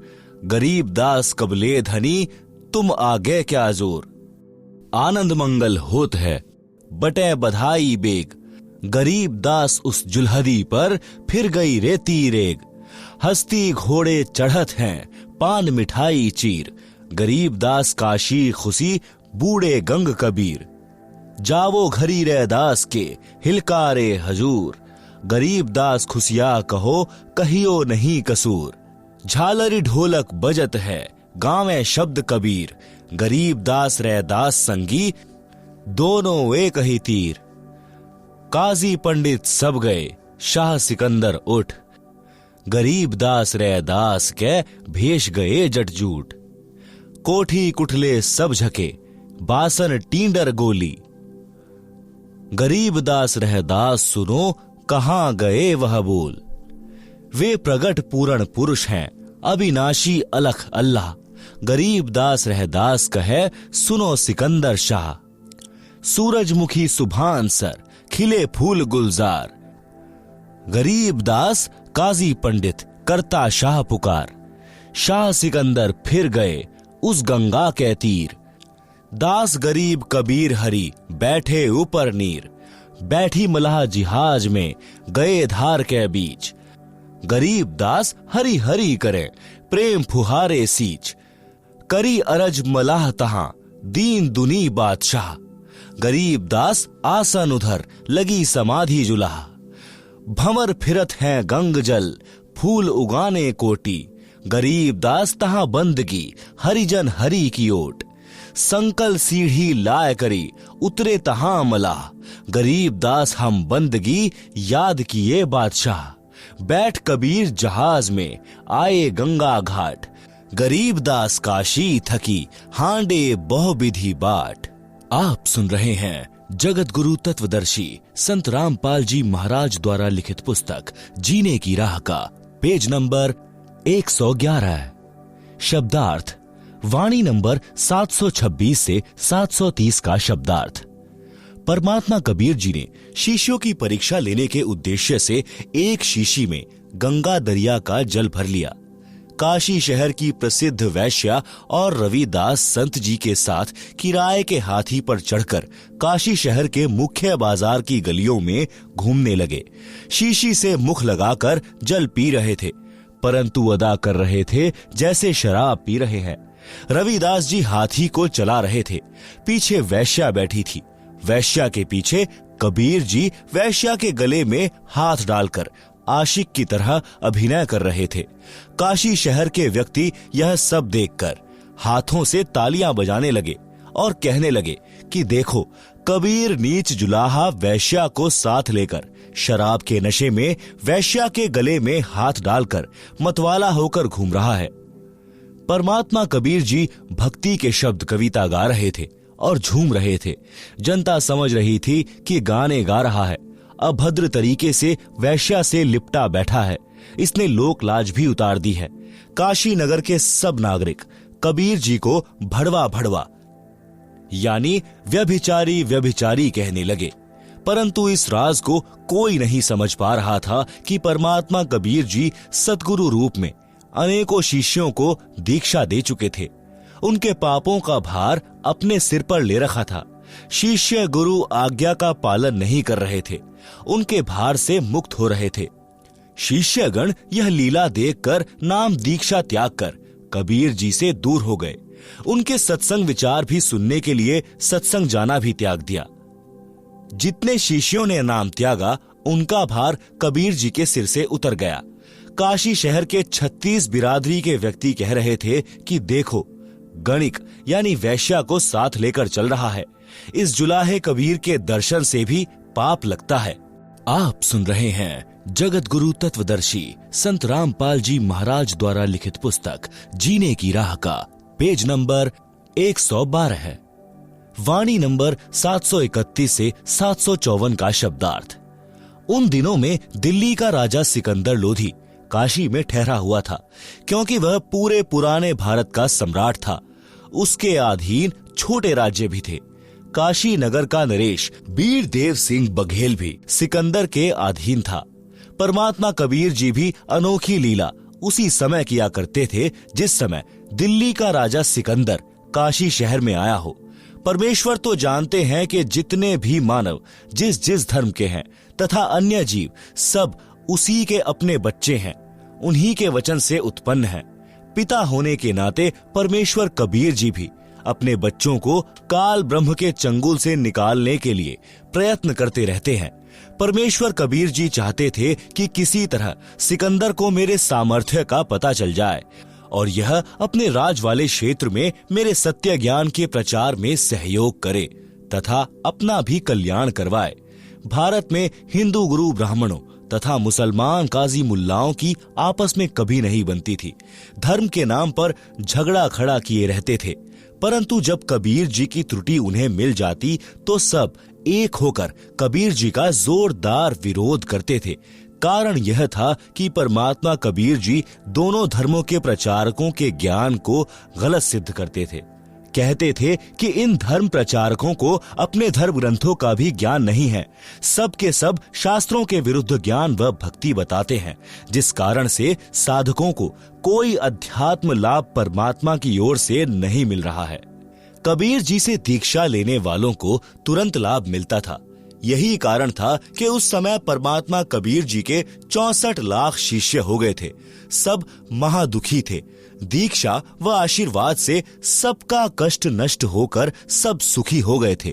गरीब दास कबले धनी तुम आगे क्या जोर। आनंद मंगल होत है बटे बधाई बेग। गरीब दास उस जुलहदी पर फिर गई रेती रेग। हस्ती घोड़े चढ़त हैं पान मिठाई चीर। गरीब दास काशी खुशी बूढ़े गंग कबीर। जावो घरी रे दास के हिलकारे हजूर। गरीब दास खुशिया कहो कहियो नहीं कसूर। झालरी ढोलक बजत है गावे शब्द कबीर। गरीब दास रे दास संगी दोनों एक ही तीर। काजी पंडित सब गए शाह सिकंदर उठ। गरीब दास रे दास के भेष गए जटजूट। कोठी कुठले सब झके बासन टींडर गोली। गरीब दास रह दास सुनो कहां गए वह बोल। वे प्रगट पूर्ण पुरुष हैं अविनाशी अलख अल्लाह। गरीब दास रह दास कहे सुनो सिकंदर शाह। सूरजमुखी सुभान सर खिले फूल गुलजार। गरीब दास काजी पंडित करता शाह पुकार। शाह सिकंदर फिर गए उस गंगा के तीर। दास गरीब कबीर हरि बैठे ऊपर नीर। बैठी मलाह जिहाज में गए धार के बीच। गरीब दास हरि हरि करे प्रेम फुहारे सींच। करी अरज मलाह तहां दीन दुनी बादशाह। गरीब दास आसन उधर लगी समाधि जुलाहा। भंवर फिरत हैं गंग जल फूल उगाने कोटि। गरीब दास तहां बंदगी हरिजन हरि की ओट। संकल सीढ़ी लाय करी उतरे तहां मलाह। गरीब दास हम बंदगी याद किए बादशाह। बैठ कबीर जहाज में आए गंगा घाट। गरीब दास काशी थकी हांडे बहु विधि बाट। आप सुन रहे हैं जगत गुरु तत्वदर्शी संत रामपाल जी महाराज द्वारा लिखित पुस्तक जीने की राह का पेज नंबर 111। शब्दार्थ वाणी नंबर 726 से 730 का शब्दार्थ। परमात्मा कबीर जी ने शिष्यों की परीक्षा लेने के उद्देश्य से एक शीशी में गंगा दरिया का जल भर लिया। काशी शहर की प्रसिद्ध वैश्या और रविदास संत जी के साथ किराए के हाथी पर चढ़कर काशी शहर के मुख्य बाजार की गलियों में घूमने लगे। शीशी से मुख लगाकर जल पी रहे थे, परंतु अदा कर रहे थे जैसे शराब पी रहे हैं। रविदास जी हाथी को चला रहे थे, पीछे वैश्या बैठी थी। वैश्या के पीछे कबीर जी वैश्या के गले में हाथ डालकर आशिक की तरह अभिनय कर रहे थे। काशी शहर के व्यक्ति यह सब देखकर हाथों से तालियां बजाने लगे और कहने लगे कि देखो, कबीर नीच जुलाहा वैश्या को साथ लेकर शराब के नशे में वैश्या के गले में हाथ डालकर मतवाला होकर घूम रहा है। परमात्मा कबीर जी भक्ति के शब्द कविता गा रहे थे और झूम रहे थे। जनता समझ रही थी कि गाने गा रहा है। अभद्र तरीके से वैश्या से लिपटा बैठा है। इसने लोक लाज भी उतार दी है। काशी नगर के सब नागरिक कबीर जी को भड़वा भड़वा यानी व्यभिचारी व्यभिचारी कहने लगे, परंतु इस राज को कोई नहीं समझ पा रहा था कि परमात्मा कबीर जी सतगुरु रूप में अनेकों शिष्यों को दीक्षा दे चुके थे। उनके पापों का भार अपने सिर पर ले रखा था। शिष्य गुरु आज्ञा का पालन नहीं कर रहे थे, उनके भार से मुक्त हो रहे थे। शिष्यगण यह लीला देखकर नाम दीक्षा त्याग कर कबीर जी से दूर हो गए। उनके सत्संग विचार भी सुनने के लिए सत्संग जाना भी त्याग दिया। जितने शिष्यों ने नाम त्यागा, उनका भार कबीर जी के सिर से उतर गया। काशी शहर के 36 बिरादरी के व्यक्ति कह रहे थे कि देखो, गणिक यानी वैश्या को साथ लेकर चल रहा है। इस जुलाहे कबीर के दर्शन से भी पाप लगता है। आप सुन रहे हैं जगत गुरु तत्वदर्शी संत रामपाल जी महाराज द्वारा लिखित पुस्तक जीने की राह का पेज नंबर 112 है। वाणी नंबर 731 से 754 का शब्दार्थ। उन दिनों में दिल्ली का राजा सिकंदर लोधी काशी में ठहरा हुआ था, क्योंकि वह पूरे पुराने भारत का सम्राट था। उसके अधीन छोटे राज्य भी थे। काशी नगर का नरेश बीर देव सिंह बघेल भी सिकंदर के अधीन था। परमात्मा कबीर जी भी अनोखी लीला उसी समय किया करते थे जिस समय दिल्ली का राजा सिकंदर काशी शहर में आया हो। परमेश्वर तो जानते हैं कि जितने भी मानव जिस जिस धर्म के हैं तथा अन्य जीव सब उसी के अपने बच्चे हैं, उन्हीं के वचन से उत्पन्न हैं। पिता होने के नाते परमेश्वर कबीर जी भी अपने बच्चों को काल ब्रह्म के चंगुल से निकालने के लिए प्रयत्न करते रहते हैं। परमेश्वर कबीर जी चाहते थे कि किसी तरह सिकंदर को मेरे सामर्थ्य का पता चल जाए और यह अपने राज वाले क्षेत्र में मेरे सत्य ज्ञान के प्रचार में सहयोग करे तथा अपना भी कल्याण करवाए। भारत में हिंदू गुरु ब्राह्मणों तथा मुसलमान काजी मुल्लाओं की आपस में कभी नहीं बनती थी। धर्म के नाम पर झगड़ा खड़ा किए रहते थे, परंतु जब कबीर जी की त्रुटि उन्हें मिल जाती तो सब एक होकर कबीर जी का जोरदार विरोध करते थे। कारण यह था कि परमात्मा कबीर जी दोनों धर्मों के प्रचारकों के ज्ञान को गलत सिद्ध करते थे। कहते थे कि इन धर्म प्रचारकों को अपने धर्म ग्रंथों का भी ज्ञान नहीं है, सब के सब शास्त्रों के विरुद्ध ज्ञान व भक्ति बताते हैं, जिस कारण से साधकों को कोई अध्यात्म लाभ परमात्मा की ओर से नहीं मिल रहा है। कबीर जी से दीक्षा लेने वालों को तुरंत लाभ मिलता था। यही कारण था कि उस समय परमात्मा कबीर जी के 64 लाख शिष्य हो गए थे। सब महादुखी थे। दीक्षा व आशीर्वाद से सबका कष्ट नष्ट होकर सब सुखी हो गए थे।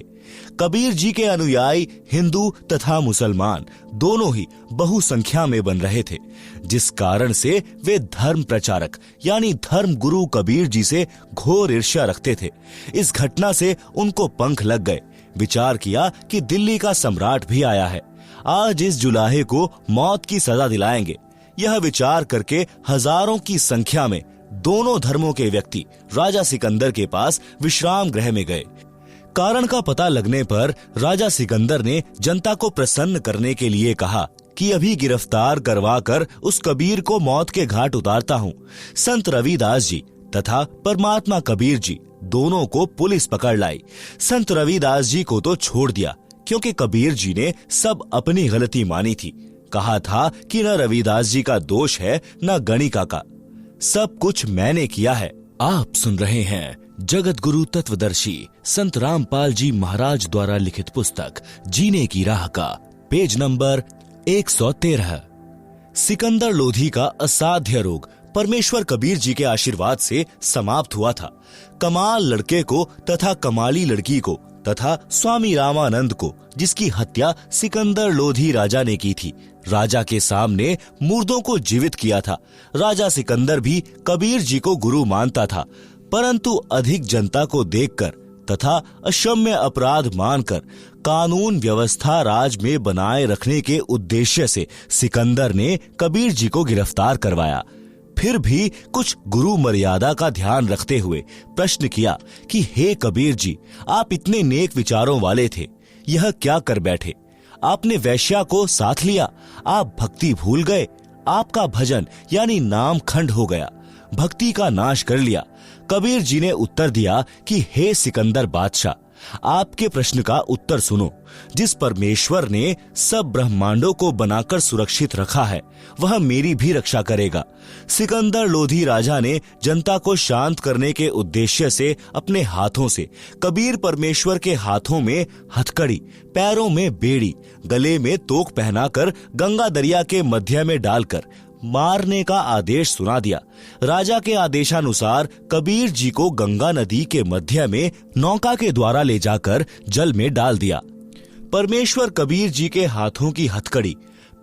कबीर जी के अनुयायी हिंदू तथा मुसलमान दोनों ही बहुसंख्या में बन रहे थे, जिस कारण से वे धर्म प्रचारक यानी धर्म गुरु कबीर जी से घोर ईर्ष्या रखते थे। इस घटना से उनको पंख लग गए। विचार किया कि दिल्ली का सम्राट भी आया है, आज इस जुलाहे को मौत की सजा दिलाएंगे। यह विचार करके हजारों की संख्या में दोनों धर्मों के व्यक्ति राजा सिकंदर के पास विश्राम गृह में गए। कारण का पता लगने पर राजा सिकंदर ने जनता को प्रसन्न करने के लिए कहा कि अभी गिरफ्तार करवाकर उस कबीर को मौत के घाट उतारता हूँ। संत रविदास जी तथा परमात्मा कबीर जी दोनों को पुलिस पकड़ लाई। संत रविदास जी को तो छोड़ दिया, क्योंकि कबीर जी ने सब अपनी गलती मानी थी। कहा था कि न रविदास जी का दोष है न गणिका का, सब कुछ मैंने किया है। आप सुन रहे हैं जगत गुरु तत्वदर्शी संत रामपाल जी महाराज द्वारा लिखित पुस्तक जीने की राह का पेज नंबर 113। सिकंदर लोधी का असाध्य रोग परमेश्वर कबीर जी के आशीर्वाद से समाप्त हुआ था। कमाल लड़के को तथा कमाली लड़की को तथा स्वामी रामानंद को, जिसकी हत्या सिकंदर लोधी राजा ने की थी, राजा के सामने मुर्दों को जीवित किया था। राजा सिकंदर भी कबीर जी को गुरु मानता था, परंतु अधिक जनता को देखकर तथा अक्षम्य अपराध मानकर कानून व्यवस्था राज में बनाए रखने के उद्देश्य से सिकंदर ने कबीर जी को गिरफ्तार करवाया। फिर भी कुछ गुरु मर्यादा का ध्यान रखते हुए प्रश्न किया कि हे कबीर जी, आप इतने नेक विचारों वाले थे, यह क्या कर बैठे? आपने वैश्या को साथ लिया, आप भक्ति भूल गए, आपका भजन यानी नाम खंड हो गया, भक्ति का नाश कर लिया। कबीर जी ने उत्तर दिया कि हे सिकंदर बादशाह, आपके प्रश्न का उत्तर सुनो। जिस परमेश्वर ने सब ब्रह्मांडों को बनाकर सुरक्षित रखा है, वह मेरी भी रक्षा करेगा। सिकंदर लोधी राजा ने जनता को शांत करने के उद्देश्य से अपने हाथों से कबीर परमेश्वर के हाथों में हथकड़ी, पैरों में बेड़ी, गले में तोक पहनाकर गंगा दरिया के मध्य में डालकर मारने का आदेश सुना दिया। राजा के आदेशानुसार कबीर जी को गंगा नदी के मध्य में नौका के द्वारा ले जाकर जल में डाल दिया। परमेश्वर कबीर जी के हाथों की हथकड़ी,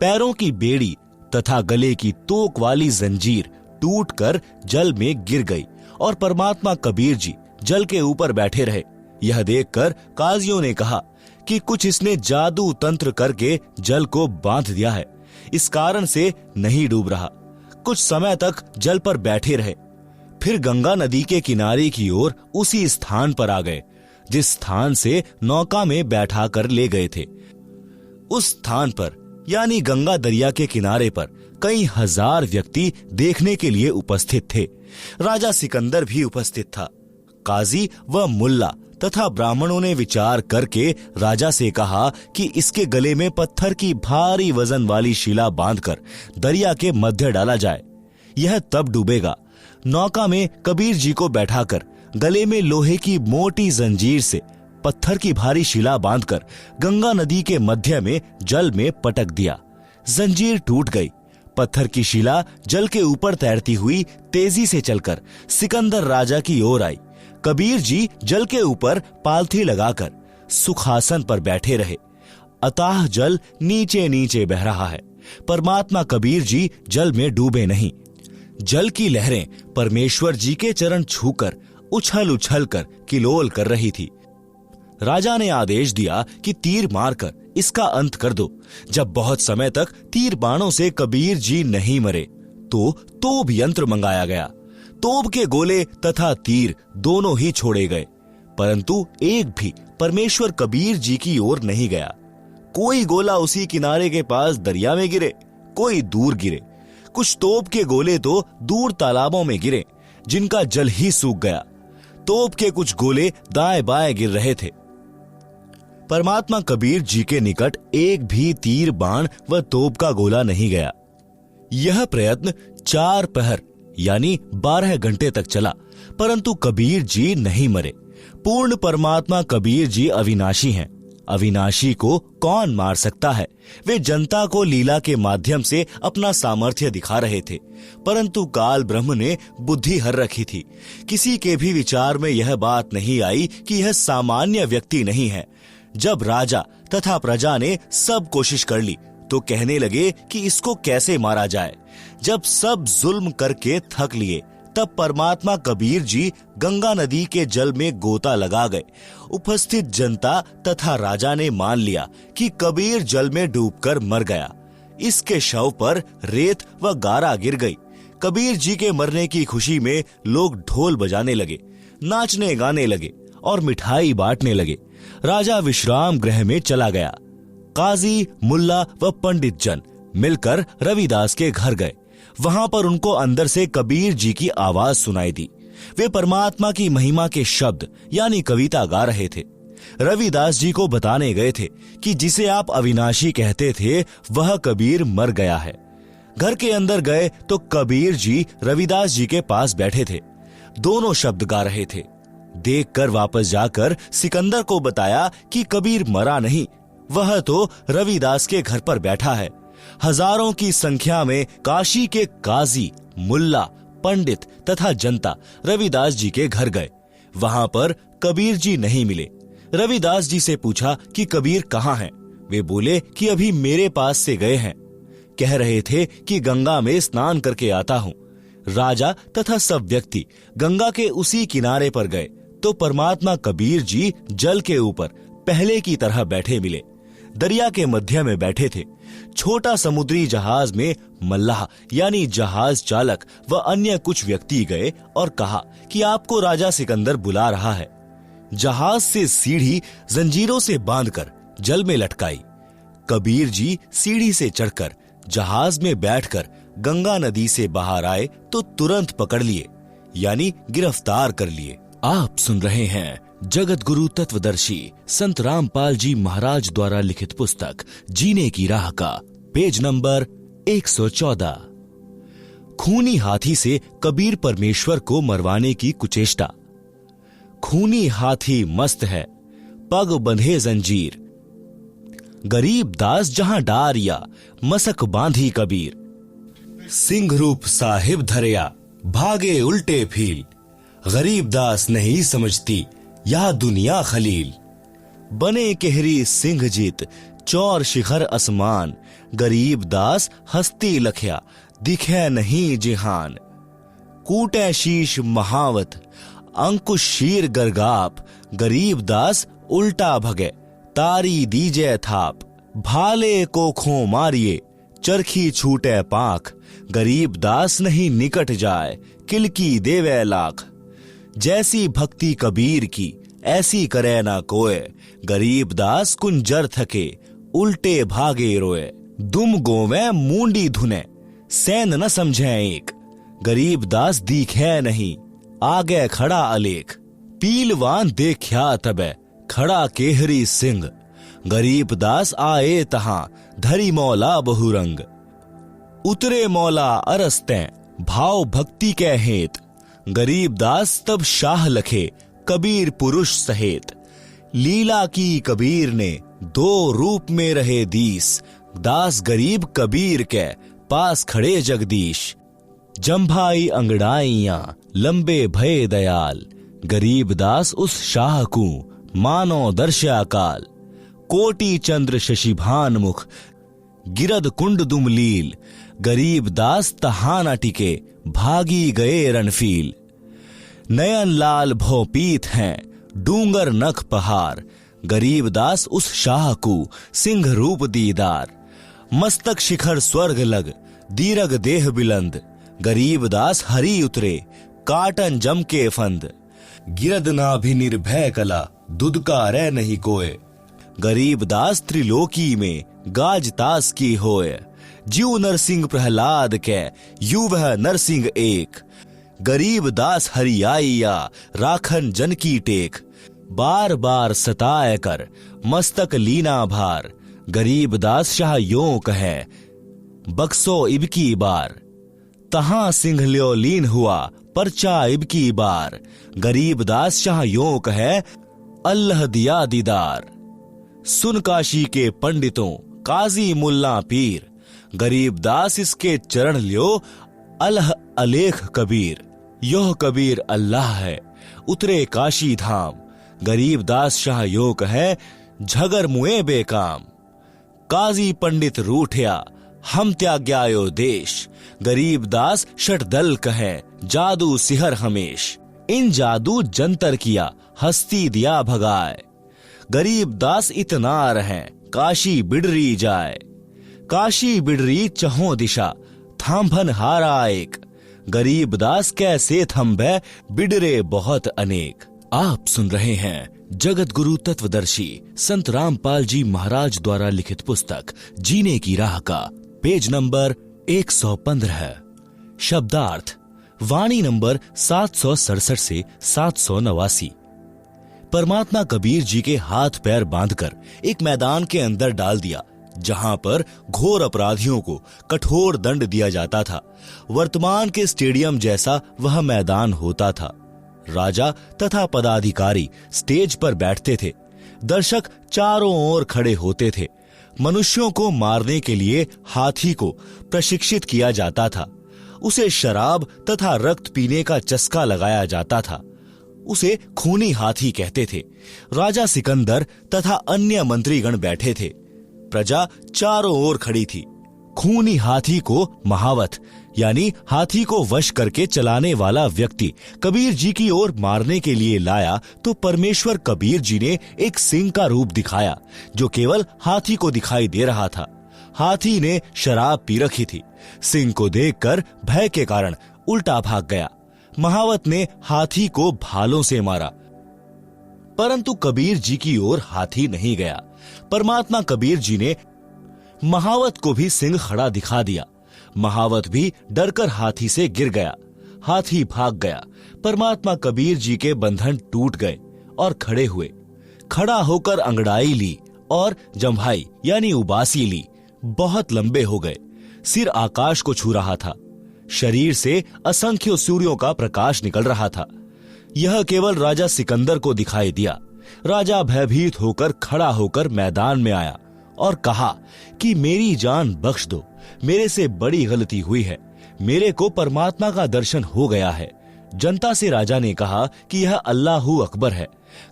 पैरों की बेड़ी तथा गले की तोक वाली जंजीर टूटकर जल में गिर गई और परमात्मा कबीर जी जल के ऊपर बैठे रहे। यह देखकर काजियों ने कहा कि कुछ इसने जादू तंत्र करके जल को बांध दिया है, इस कारण से नहीं डूब रहा। कुछ समय तक जल पर बैठे रहे, फिर गंगा नदी के किनारे की ओर उसी स्थान पर आ गए जिस स्थान से नौका में बैठा कर ले गए थे। उस स्थान पर यानी गंगा दरिया के किनारे पर कई हजार व्यक्ति देखने के लिए उपस्थित थे। राजा सिकंदर भी उपस्थित था। काजी व मुल्ला तथा ब्राह्मणों ने विचार करके राजा से कहा कि इसके गले में पत्थर की भारी वजन वाली शिला बांधकर दरिया के मध्य डाला जाए, यह तब डूबेगा। नौका में कबीर जी को बैठाकर गले में लोहे की मोटी जंजीर से पत्थर की भारी शिला बांधकर गंगा नदी के मध्य में जल में पटक दिया। जंजीर टूट गई। पत्थर की शिला जल के ऊपर तैरती हुई तेजी से चलकर सिकंदर राजा की ओर आई। कबीर जी जल के ऊपर पालथी लगाकर सुखासन पर बैठे रहे। अताह जल नीचे नीचे बह रहा है। परमात्मा कबीर जी जल में डूबे नहीं। जल की लहरें परमेश्वर जी के चरण छूकर उछल उछल कर किलोल कर रही थी। राजा ने आदेश दिया कि तीर मारकर इसका अंत कर दो। जब बहुत समय तक तीर बाणों से कबीर जी नहीं मरे तो तोप यंत्र मंगाया गया। तोप के गोले तथा तीर दोनों ही छोड़े गए, परंतु एक भी परमेश्वर कबीर जी की ओर नहीं गया। कोई गोला उसी किनारे के पास दरिया में गिरे, कोई दूर गिरे। कुछ तोप के गोले तो दूर तालाबों में गिरे जिनका जल ही सूख गया। तोप के कुछ गोले दाएं बाएं गिर रहे थे। परमात्मा कबीर जी के निकट एक भी तीर बाण व तोप का गोला नहीं गया। यह प्रयत्न 4 पहर यानी 12 घंटे तक चला, परंतु कबीर जी नहीं मरे। पूर्ण परमात्मा कबीर जी अविनाशी हैं। अविनाशी को कौन मार सकता है? वे जनता को लीला के माध्यम से अपना सामर्थ्य दिखा रहे थे, परंतु काल ब्रह्म ने बुद्धि हर रखी थी। किसी के भी विचार में यह बात नहीं आई कि यह सामान्य व्यक्ति नहीं है। जब राजा तथा प्रजा ने सब कोशिश कर ली तो कहने लगे कि इसको कैसे मारा जाए। जब सब जुल्म करके थक लिए तब परमात्मा कबीर जी गंगा नदी के जल में गोता लगा गए। उपस्थित जनता तथा राजा ने मान लिया कि कबीर जल में डूबकर मर गया। इसके शव पर रेत व गारा गिर गई। कबीर जी के मरने की खुशी में लोग ढोल बजाने लगे, नाचने गाने लगे और मिठाई बांटने लगे। राजा विश्राम गृह में चला गया। काजी, मुल्ला व पंडित जन मिलकर रविदास के घर गए। वहां पर उनको अंदर से कबीर जी की आवाज सुनाई दी। वे परमात्मा की महिमा के शब्द यानी कविता गा रहे थे। रविदास जी को बताने गए थे कि जिसे आप अविनाशी कहते थे वह कबीर मर गया है। घर के अंदर गए तो कबीर जी रविदास जी के पास बैठे थे। दोनों शब्द गा रहे थे। देखकर वापस जाकर सिकंदर को बताया कि कबीर मरा नहीं, वह तो रविदास के घर पर बैठा है। हजारों की संख्या में काशी के काजी, मुल्ला, पंडित तथा जनता रविदास जी के घर गए। वहां पर कबीर जी नहीं मिले। रविदास जी से पूछा कि कबीर कहाँ हैं? वे बोले कि अभी मेरे पास से गए हैं। कह रहे थे कि गंगा में स्नान करके आता हूं। राजा तथा सब व्यक्ति गंगा के उसी किनारे पर गए तो परमात्मा कबीर जी जल के ऊपर पहले की तरह बैठे मिले। दरिया के मध्य में बैठे थे। छोटा समुद्री जहाज में मल्लाह यानी जहाज चालक व अन्य कुछ व्यक्ति गए और कहा कि आपको राजा सिकंदर बुला रहा है। जहाज से सीढ़ी जंजीरों से बांधकर जल में लटकाई। कबीर जी सीढ़ी से चढ़कर जहाज में बैठकर गंगा नदी से बाहर आए तो तुरंत पकड़ लिए यानी गिरफ्तार कर लिए। आप सुन रहे हैं जगत गुरु तत्वदर्शी संत रामपाल जी महाराज द्वारा लिखित पुस्तक जीने की राह का पेज नंबर 114। खूनी हाथी से कबीर परमेश्वर को मरवाने की कुचेष्टा। खूनी हाथी मस्त है, पग बंधे जंजीर। गरीब दास जहां डारिया, मसक बांधी कबीर। सिंह रूप साहिब धरया, भागे उल्टे फील। गरीब दास नहीं समझती यह दुनिया खलील। बने केहरी सिंह जीत, चौर शिखर असमान। गरीब दास हस्ती लखया, दिखे नहीं जिहान। कूटे शीश महावत, अंकुश शीर गरगाप। गरीब दास उल्टा भगे, तारी दीजे थाप। भाले को खो मारिए, चरखी छूटे पाख। गरीब दास नहीं निकट जाए, किलकी देवे लाख। जैसी भक्ति कबीर की, ऐसी करे ना कोय। गरीब दास कुंजर थके, उल्टे भागे रोए। दुम गोवे मूंडी धुने, सैन न समझे एक। गरीब दास दिखे नहीं, आगे खड़ा अलेख। पीलवान देखा तबे, खड़ा केहरी सिंह। गरीब दास आए तहां, धरी मौला बहुरंग। उतरे मौला अरस्ते, भाव भक्ति के हेत। गरीब दास तब शाह लखे, कबीर पुरुष सहेत। लीला की कबीर ने, दो रूप में रहे दीस। दास गरीब कबीर के, पास खड़े जगदीश। जंभाई अंगड़ाइयां, लंबे भय दयाल। गरीब दास उस शाह को, मानो दर्शा काल। कोटि चंद्र शशिभान मुख, गिरद कुंड दुमलील। गरीब दास तहाना टिके, भागी गए रणफील। नयन लाल भोपीत हैं, डूंगर नख पहाड़। गरीब दास उस शाह को, सिंह रूप दीदार। मस्तक शिखर स्वर्ग लग, दीरग देह बिलंद। गरीब दास हरी उतरे, काटन जम के फंद। गिरद नाभि निर्भय कला, दुदकारे नहीं कोय। गरीब दास त्रिलोकी में, गाज तास की होय। जीव नरसिंह प्रहलाद के, यू वह नरसिंह एक। गरीब दास हरियाइया, राखन जन की टेक। बार बार सताए कर, मस्तक लीना भार। गरीब दास शाह यों कहे, बक्सो इबकी बार। तहां सिंह ल्यो लीन हुआ, परचा इबकी बार। गरीब दास शाह यों कहे, अल्लाह दिया दीदार। सुन काशी के पंडितों, काजी मुल्ला पीर। गरीब दास इसके चरण लियो, अल्लाह अलेख कबीर। योह कबीर अल्लाह है, उतरे काशी धाम। गरीब दास शाह यो कहे, झगर मुए बेकाम। काजी पंडित रूठया, हम त्याग्यायो देश। गरीब दास शटदल कहे, जादू सिहर हमेश। इन जादू जंतर किया, हस्ती दिया भगाए। गरीब दास इतना रहे, काशी बिडरी जाए। काशी बिडरी चहों दिशा, थांभन हारा एक। गरीब दास कैसे थंभे, बिडरे बहुत अनेक। आप सुन रहे हैं जगत गुरु तत्वदर्शी संत रामपाल जी महाराज द्वारा लिखित पुस्तक जीने की राह का पेज नंबर 115। शब्दार्थ वाणी नंबर 767 से 789। परमात्मा कबीर जी के हाथ पैर बांधकर एक मैदान के अंदर डाल दिया, जहां पर घोर अपराधियों को कठोर दंड दिया जाता था। वर्तमान के स्टेडियम जैसा वह मैदान होता था। राजा तथा पदाधिकारी स्टेज पर बैठते थे। दर्शक चारों ओर खड़े होते थे। मनुष्यों को मारने के लिए हाथी को प्रशिक्षित किया जाता था। उसे शराब तथा रक्त पीने का चस्का लगाया जाता था। उसे खूनी हाथी कहते थे। राजा सिकंदर तथा अन्य मंत्रीगण बैठे थे। प्रजा चारों ओर खड़ी थी। खूनी हाथी को महावत यानी हाथी को वश करके चलाने वाला व्यक्ति कबीर जी की ओर मारने के लिए लाया तो परमेश्वर कबीर जी ने एक सिंह का रूप दिखाया, जो केवल हाथी को दिखाई दे रहा था। हाथी ने शराब पी रखी थी। सिंह को देखकर भय के कारण उल्टा भाग गया। महावत ने हाथी को भालों से मारा, परंतु कबीर जी की ओर हाथी नहीं गया। परमात्मा कबीर जी ने महावत को भी सिंह खड़ा दिखा दिया। महावत भी डरकर हाथी से गिर गया। हाथी भाग गया। परमात्मा कबीर जी के बंधन टूट गए और खड़े हुए। खड़ा होकर अंगड़ाई ली और जम्भाई यानी उबासी ली। बहुत लंबे हो गए। सिर आकाश को छू रहा था। शरीर से असंख्य सूर्यों का प्रकाश निकल रहा था। यह केवल राजा सिकंदर को दिखाई दिया। राजा भयभीत होकर खड़ा होकर मैदान में आया और कहा कि मेरी जान बख्श दो, मेरे से बड़ी गलती हुई है। मेरे को परमात्मा का दर्शन हो गया है। जनता से राजा ने कहा कि यह अल्लाहू अकबर है,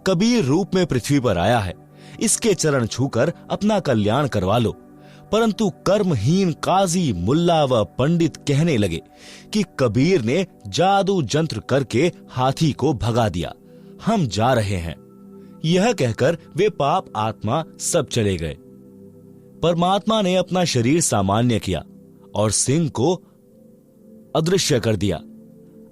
कबीर रूप में पृथ्वी पर आया है। इसके चरण छूकर अपना कल्याण करवा लो। परंतु कर्महीन काजी, मुल्ला व पंडित कहने लगे कि कबीर ने जादू जंत्र करके हाथी को भगा दिया, हम जा रहे हैं। यह कहकर वे पाप आत्मा सब चले गए। परमात्मा ने अपना शरीर सामान्य किया और सिंह को अदृश्य कर दिया।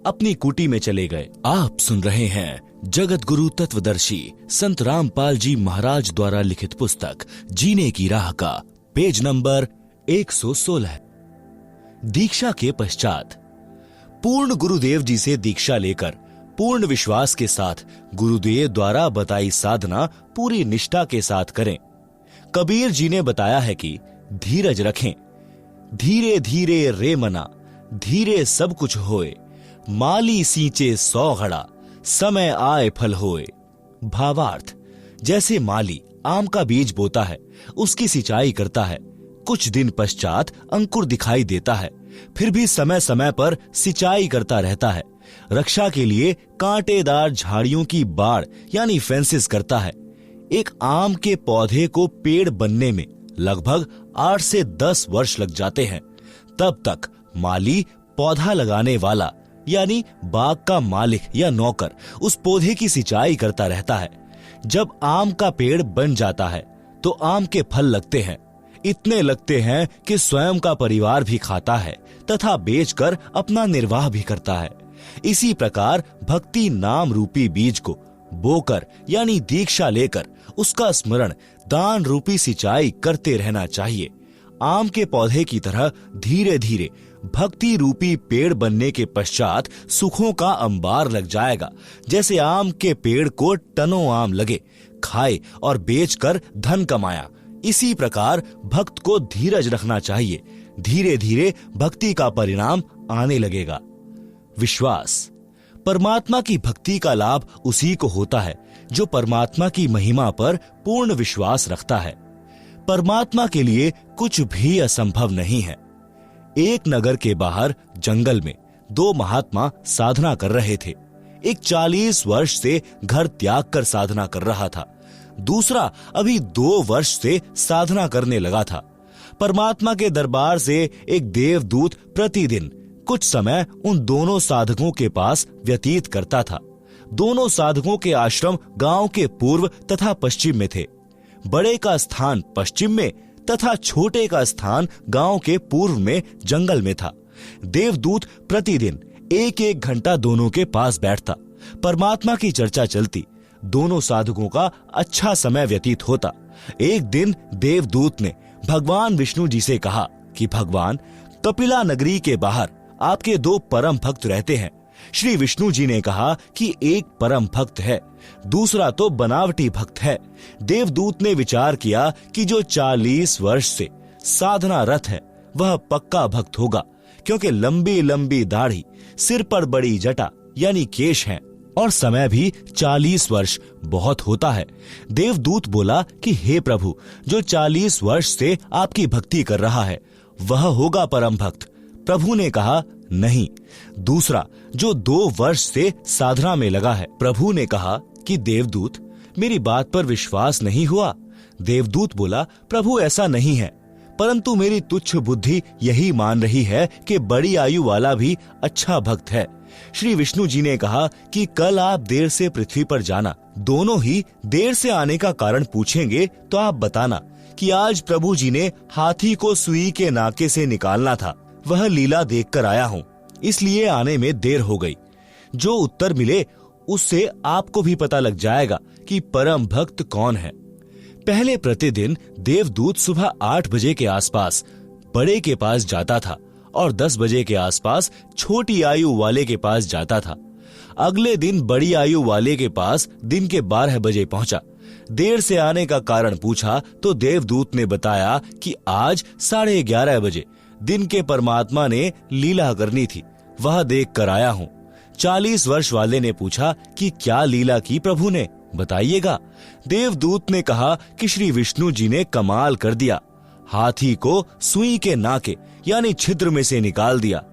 अपनी कुटी में चले गए। आप सुन रहे हैं जगत गुरु तत्वदर्शी संत रामपाल जी महाराज द्वारा लिखित पुस्तक जीने की राह का पेज नंबर 116। दीक्षा के पश्चात पूर्ण गुरुदेव जी से दीक्षा लेकर पूर्ण विश्वास के साथ गुरुदेव द्वारा बताई साधना पूरी निष्ठा के साथ करें। कबीर जी ने बताया है कि धीरज रखें। धीरे धीरे रे मना, धीरे सब कुछ होए। माली सींचे 100 घड़ा, समय आए फल होए। भावार्थ, जैसे माली आम का बीज बोता है, उसकी सिंचाई करता है। कुछ दिन पश्चात अंकुर दिखाई देता है, फिर भी समय समय पर सिंचाई करता रहता है। रक्षा के लिए कांटेदार झाड़ियों की बाड़ यानी फेंसेस करता है। एक आम के पौधे को पेड़ बनने में लगभग 8 से 10 वर्ष लग जाते हैं। तब तक माली पौधा लगाने वाला यानी बाग का मालिक या नौकर उस पौधे की सिंचाई करता रहता है। जब आम का पेड़ बन जाता है तो आम के फल लगते हैं। इतने लगते हैं कि स्वयं का परिवार भी खाता है तथा बेचकर अपना निर्वाह भी करता है। इसी प्रकार भक्ति नाम रूपी बीज को बोकर यानी दीक्षा लेकर उसका स्मरण दान रूपी सिंचाई करते रहना चाहिए। आम के पौधे की तरह धीरे धीरे भक्ति रूपी पेड़ बनने के पश्चात सुखों का अंबार लग जाएगा। जैसे आम के पेड़ को टनों आम लगे, खाए और बेचकर धन कमाया, इसी प्रकार भक्त को धीरज रखना चाहिए। धीरे धीरे भक्ति का परिणाम आने लगेगा। विश्वास, परमात्मा की भक्ति का लाभ उसी को होता है जो परमात्मा की महिमा पर पूर्ण विश्वास रखता है। परमात्मा के लिए कुछ भी असंभव नहीं है। एक नगर के बाहर जंगल में 2 महात्मा साधना कर रहे थे। एक 40 वर्ष से घर त्याग कर साधना कर रहा था। दूसरा अभी 2 वर्ष से साधना करने लगा था। परमात्मा के दरबार से एक देवदूत प्रतिदिन कुछ समय उन दोनों साधकों के पास व्यतीत करता था। दोनों साधकों के आश्रम गांव के पूर्व तथा पश्चिम में थे। बड़े का स्थान पश्चिम में तथा छोटे का स्थान गांव के पूर्व में जंगल में था। देवदूत प्रतिदिन 1-1 घंटा दोनों के पास बैठता। परमात्मा की चर्चा चलती। दोनों साधकों का अच्छा समय व्यतीत होता। एक दिन देवदूत ने भगवान विष्णु जी से कहा कि भगवान, कपिला नगरी के बाहर आपके 2 परम भक्त रहते हैं। श्री विष्णु जी ने कहा कि एक परम भक्त है, दूसरा तो बनावटी भक्त है। देवदूत ने विचार किया कि जो 40 वर्ष से साधना रत है वह पक्का भक्त होगा, क्योंकि लंबी लंबी दाढ़ी, सिर पर बड़ी जटा यानी केश है और समय भी 40 वर्ष बहुत होता है। देवदूत बोला कि हे प्रभु, जो 40 वर्ष से आपकी भक्ति कर रहा है वह होगा परम भक्त। प्रभु ने कहा नहीं, दूसरा जो 2 वर्ष से साधना में लगा है। प्रभु ने कहा कि देवदूत, मेरी बात पर विश्वास नहीं हुआ। देवदूत बोला, प्रभु ऐसा नहीं है, परंतु मेरी तुच्छ बुद्धि यही मान रही है कि बड़ी आयु वाला भी अच्छा भक्त है। श्री विष्णु जी ने कहा कि कल आप देर से पृथ्वी पर जाना। दोनों ही देर से आने का कारण पूछेंगे तो आप बताना कि आज प्रभु जी ने हाथी को सुई के नाके से निकालना था, वह लीला देखकर आया हूँ, इसलिए आने में देर हो गई। जो उत्तर मिले उससे आपको भी पता लग जाएगा कि परम भक्त कौन है। पहले प्रतिदिन देवदूत सुबह 8 बजे के आसपास बड़े के पास जाता था और 10 बजे के आसपास छोटी आयु वाले के पास जाता था। अगले दिन बड़ी आयु वाले के पास दिन के 12 बजे पहुंचा। देर से आने का कारण पूछा तो देवदूत ने बताया कि आज 11:30 बजे दिन के परमात्मा ने लीला करनी थी, वह देख कर आया हूँ। 40 वर्ष वाले ने पूछा कि क्या लीला की प्रभु ने, बताइएगा। देवदूत ने कहा कि श्री विष्णु जी ने कमाल कर दिया, हाथी को सुई के नाके यानी छिद्र में से निकाल दिया।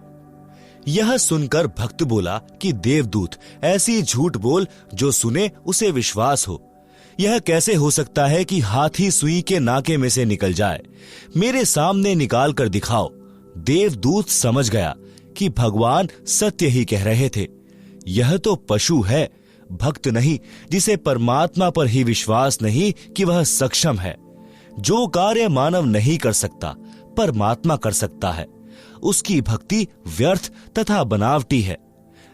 यह सुनकर भक्त बोला कि देवदूत, ऐसी झूठ बोल जो सुने उसे विश्वास हो। यह कैसे हो सकता है कि हाथी सुई के नाके में से निकल जाए? मेरे सामने निकाल कर दिखाओ। देवदूत समझ गया कि भगवान सत्य ही कह रहे थे। यह तो पशु है, भक्त नहीं, जिसे परमात्मा पर ही विश्वास नहीं कि वह सक्षम है। जो कार्य मानव नहीं कर सकता परमात्मा कर सकता है। उसकी भक्ति व्यर्थ तथा बनावटी है।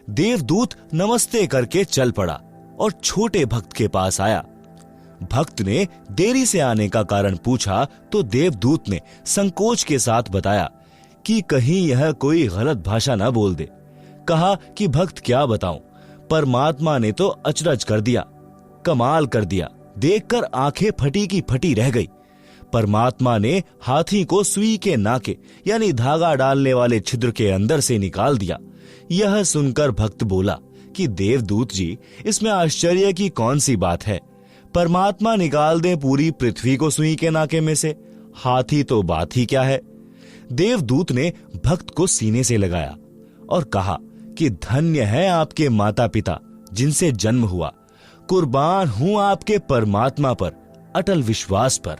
देवदूत नमस्ते करके चल पड़ा और छोटे भक्त के पास आया। भक्त ने देरी से आने का कारण पूछा तो देवदूत ने संकोच के साथ बताया कि कहीं यह कोई गलत भाषा न बोल दे। कहा कि भक्त क्या बताऊं, परमात्मा ने तो अचरज कर दिया, कमाल कर दिया। देखकर आंखें फटी की फटी रह गई। परमात्मा ने हाथी को सुई के नाके यानी धागा डालने वाले छिद्र के अंदर से निकाल दिया। यह सुनकर भक्त बोला कि देवदूत जी, इसमें आश्चर्य की कौन सी बात है? परमात्मा निकाल दे पूरी पृथ्वी को सुई के नाके में से, हाथी तो बात ही क्या है। देवदूत ने भक्त को सीने से लगाया और कहा कि धन्य है आपके माता पिता जिनसे जन्म हुआ। कुर्बान हूं आपके परमात्मा पर, अटल विश्वास पर।